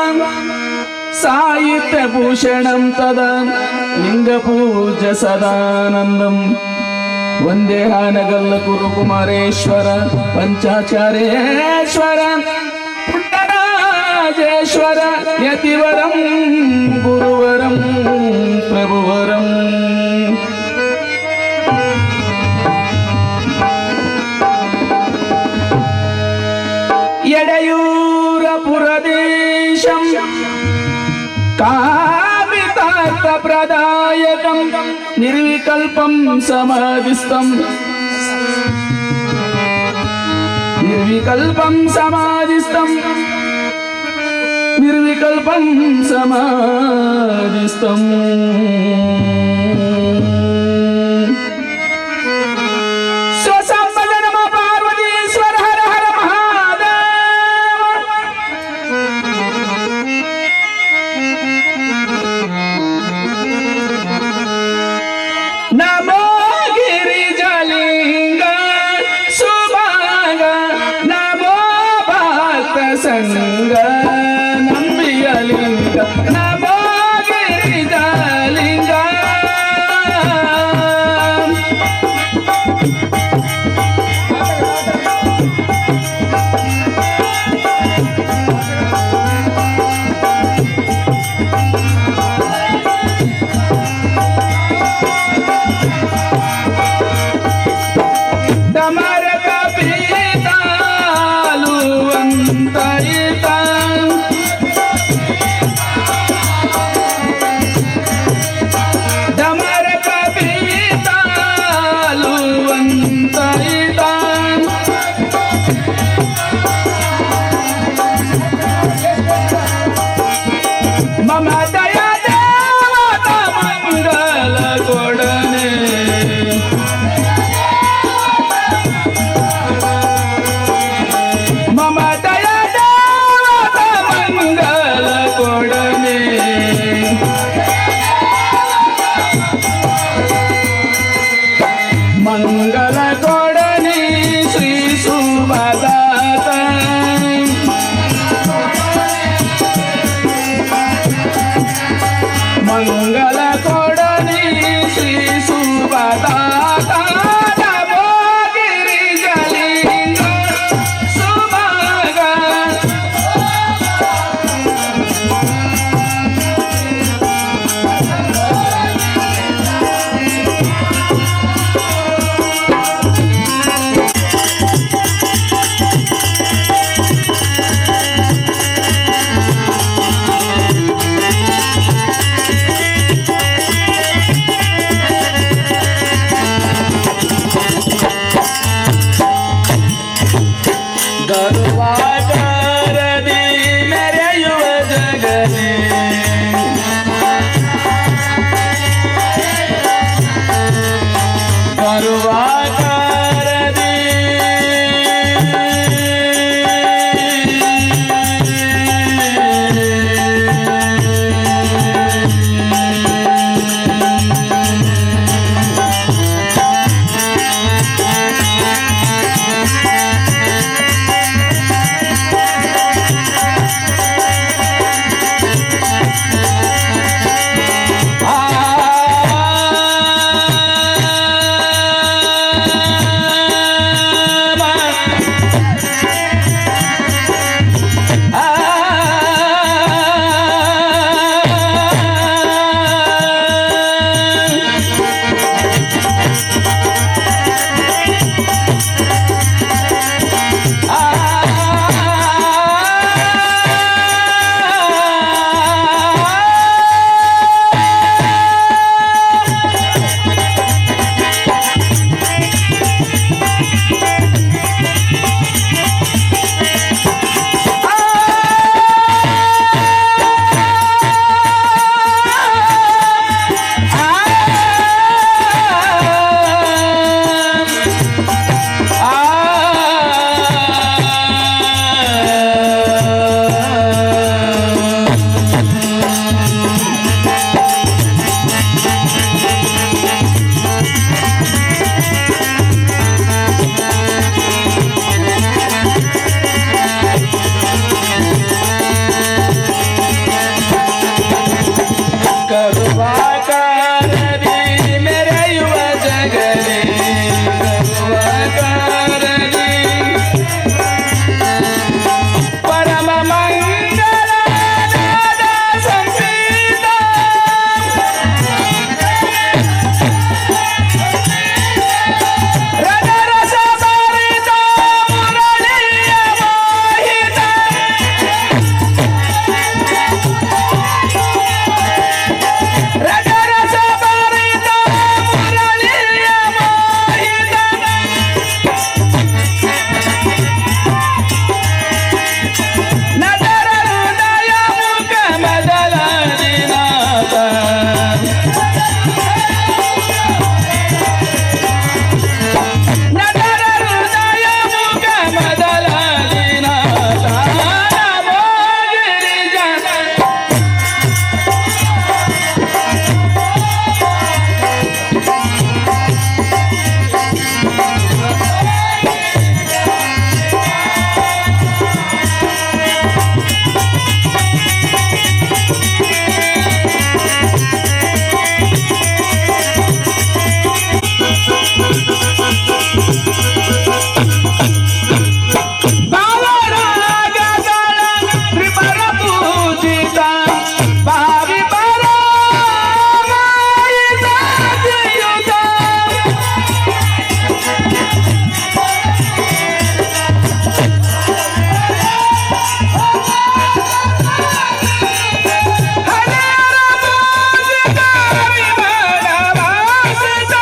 साहित्यभूषणं तदा लिंगपूज्य सदानन्दं वन्दे हानगल्ल कुरुकुमारेश्वर पंचाचार्येश्वर पुट्टराजेश्वर यतिवरं गुरुवरं प्रभुवरं यडयूरपुरदेशं कामितार्थप्रदायकं निर्विकल्पं समाधिस्थं निर्विकल्पं समाधिस्थं निर्विकल्पं समाधिस्थं नमो गिरिजलिंग सुभाग नमो भक्त संग नंबियलिंग नमो गिरिजलिंग मम दया देवता मंगल कोडने मम दया देवता मंगल कोडने मंगल कोडने श्री सुभदाता मंगल कोडनी श्री सुभदाता ಪರಮ ಮಂಗಳ ಸಂಪೀತ ರಸ ಭರಿತ ಮುರಳಿಯ ಮೋಹಿತ ರಸ ಭರಿತ ಮುರಳಿಯ ಮೋಹಿತ ನಟರ ಹೃದಯ ಮುಖ ಮದಲನಿನಾಥ ನಟರ ಹೃದಯ ಮುಖ ಮದಲನಿನಾಥ ನಮೋ ಗಿರಿಜನ ಭಾವರಾಗಗಳ ತ್ರಿಪರ ಪೂಜಿತ ಭಾವಿ ಪರಮಾಯಿತ ಶ್ರೀಯುತ ಹರಿಹರ ಪೂಜಿತ ವಿಮಲ ವಾಸಿತ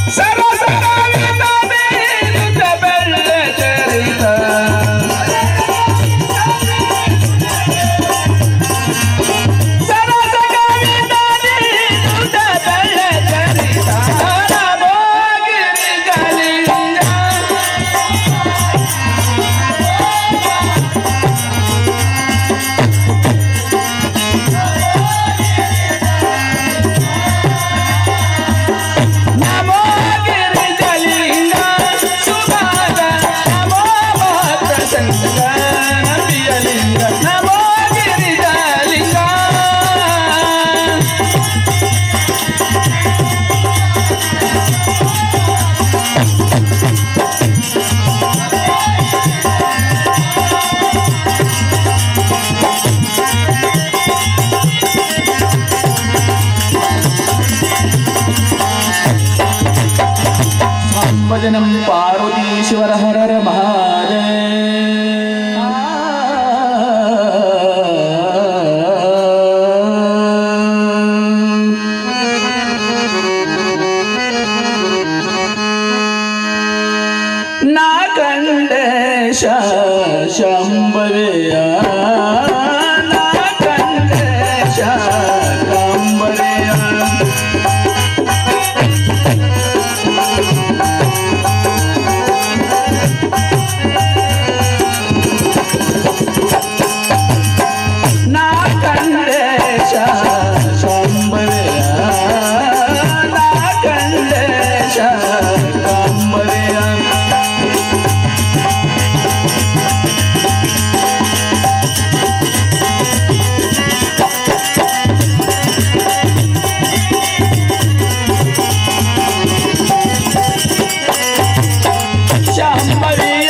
ಸರಸರಾಗಿತ ಬೇರುತ್ತ ಬೆಳ್ಳ ಚರಿತ ಸರಸಗಾಗಿತ ಬೇರುತ್ತ ಬೆಳ್ಳ ಚರಿತ ನಮೋ ಗಿರಿಜಲಿಂಗ ನಮೋ ಗಿರಿಜಲಿಂಗ ಸುಭಾಗ ನಮೋ ಮಾತ್ರ ಸಂಗ ನಂಬಿಯಲಿಂಗ ನಮೋ ಗಿರಿಜಲಿಂಗ ಭಜನಂ ಪಾರ್ವತೀಶ್ವರ ಹರರ ನಾ ಕಂಡೇಶ ಶಂಭವೆಯ ನಾ ಕಂಡೇಶ ಕಂಬರೆಯ ನಾ ಕಂಡೇಶ ಶಂಭವೆಯ ನಾ ಕಂಡೇಶ ಕಂಬರೆಯ ಶಂಭವಿಯ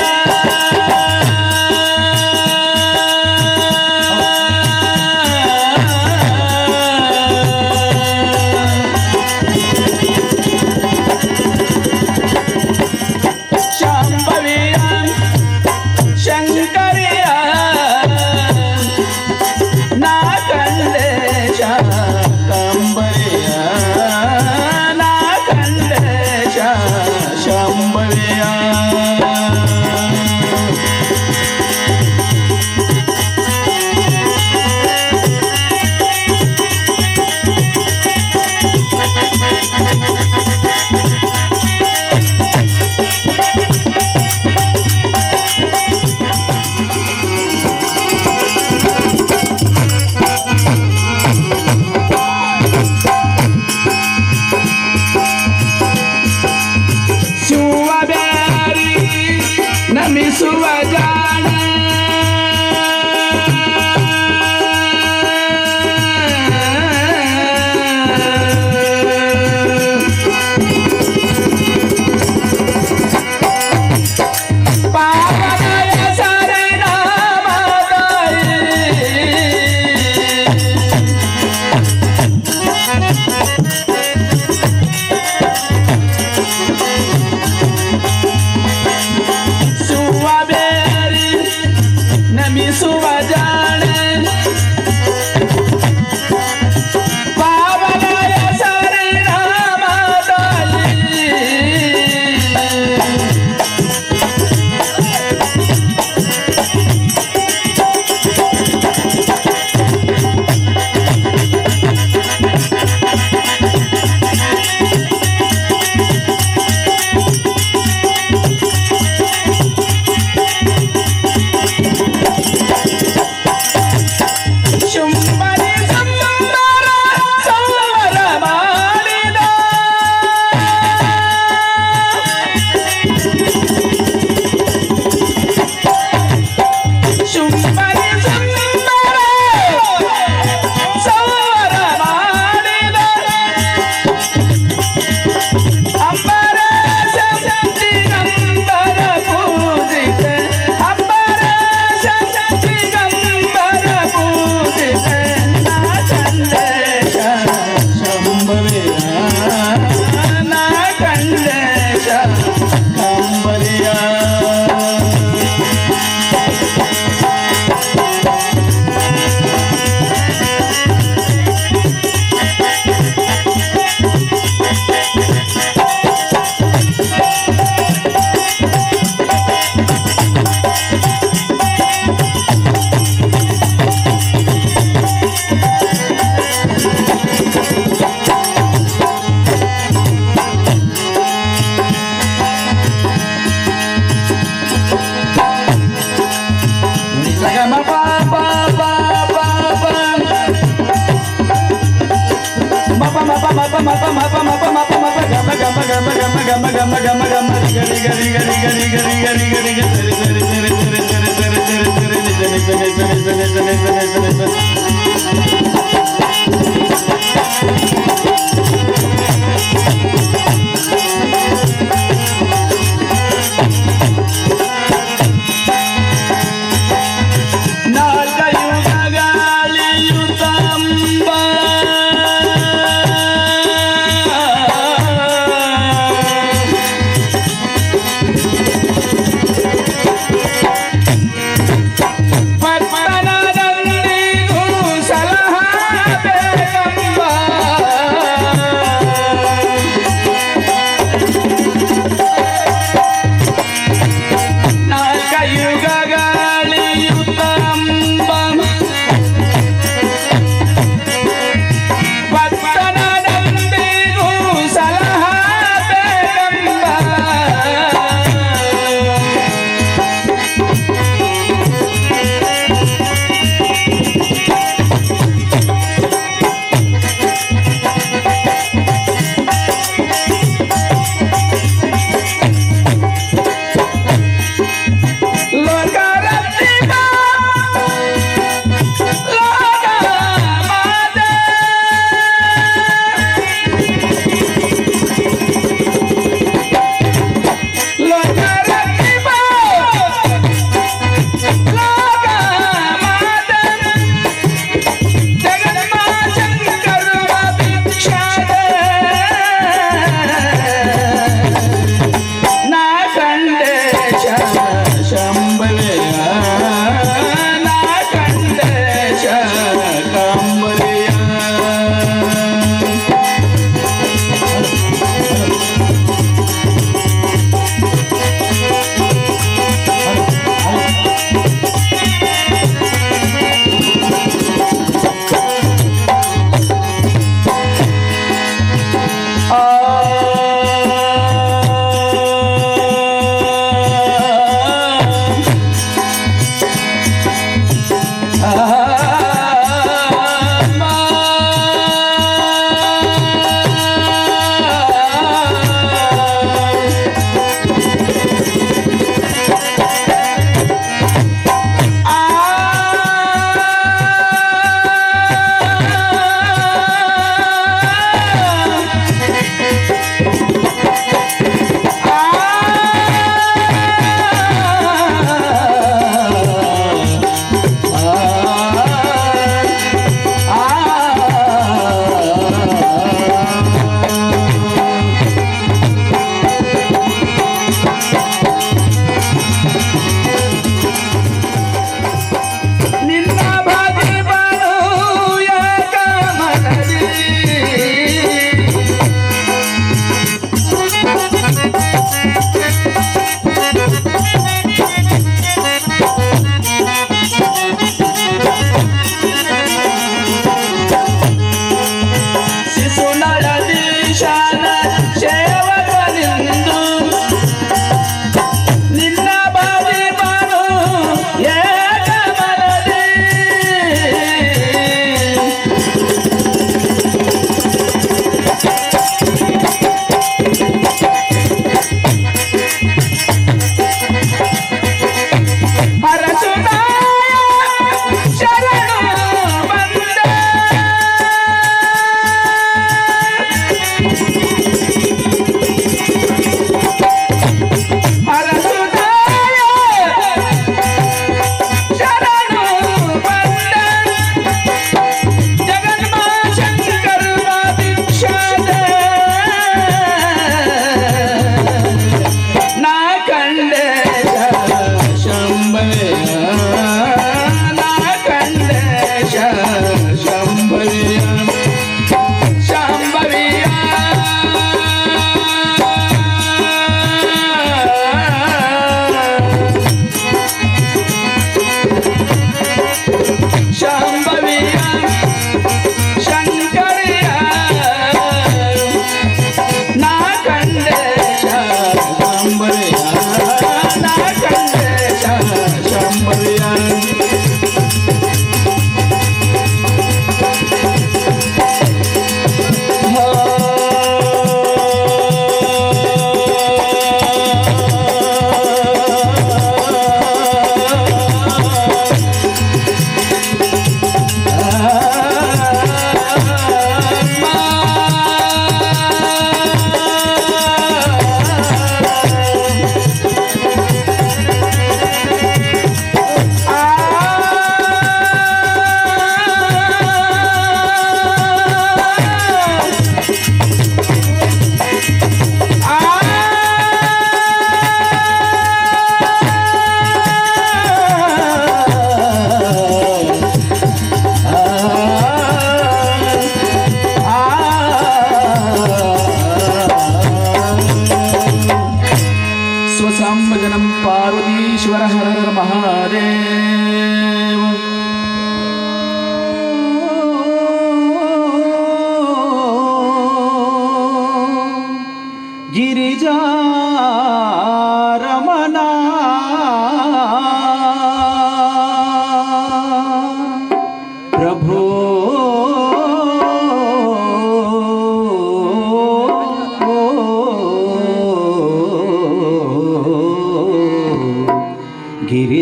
ಪಟ್ಟಣದಲ್ಲಿ ಸಲ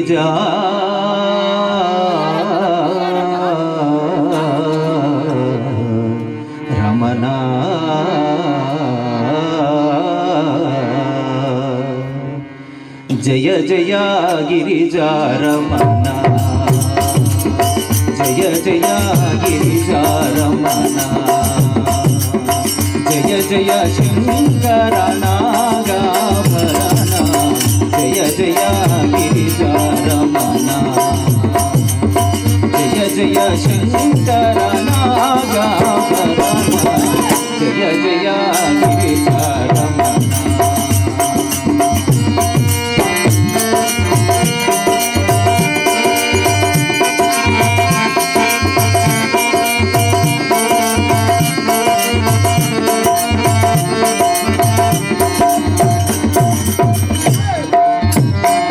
గిరిజా రమణ జయ జయ గిరిజా రమణ జయ జయ గిరిజా రమణ జయ జయ శంకర నాగాభరణ జయ జయ గిరిజా రమణ జయ జయ శంకర నాగాభరణ జయ జయ గిరిజా రమణ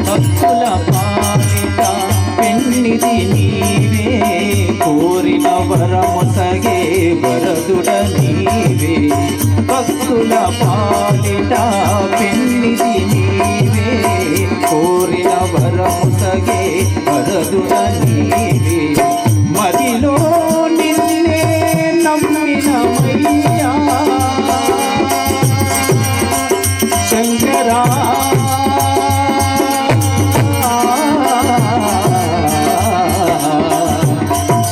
భక్తుల పాలిట పెన్నిది నీవే కోరిన వరమొసగే వరదుడ నీవే భక్తుల పాలిట పెన్నిది నీవే కోరిన వరమొసగే వరదుడ నీవే మదిలో నిన్నే నమ్మిన మయ్యా శంకరా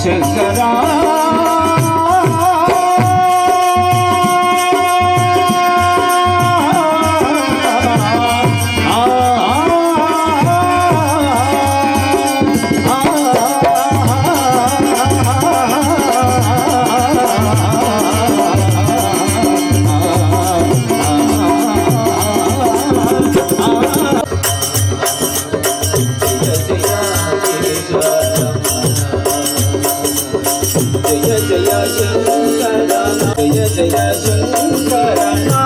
శంకరా జయ జయ శంకర జయ జయ శంకర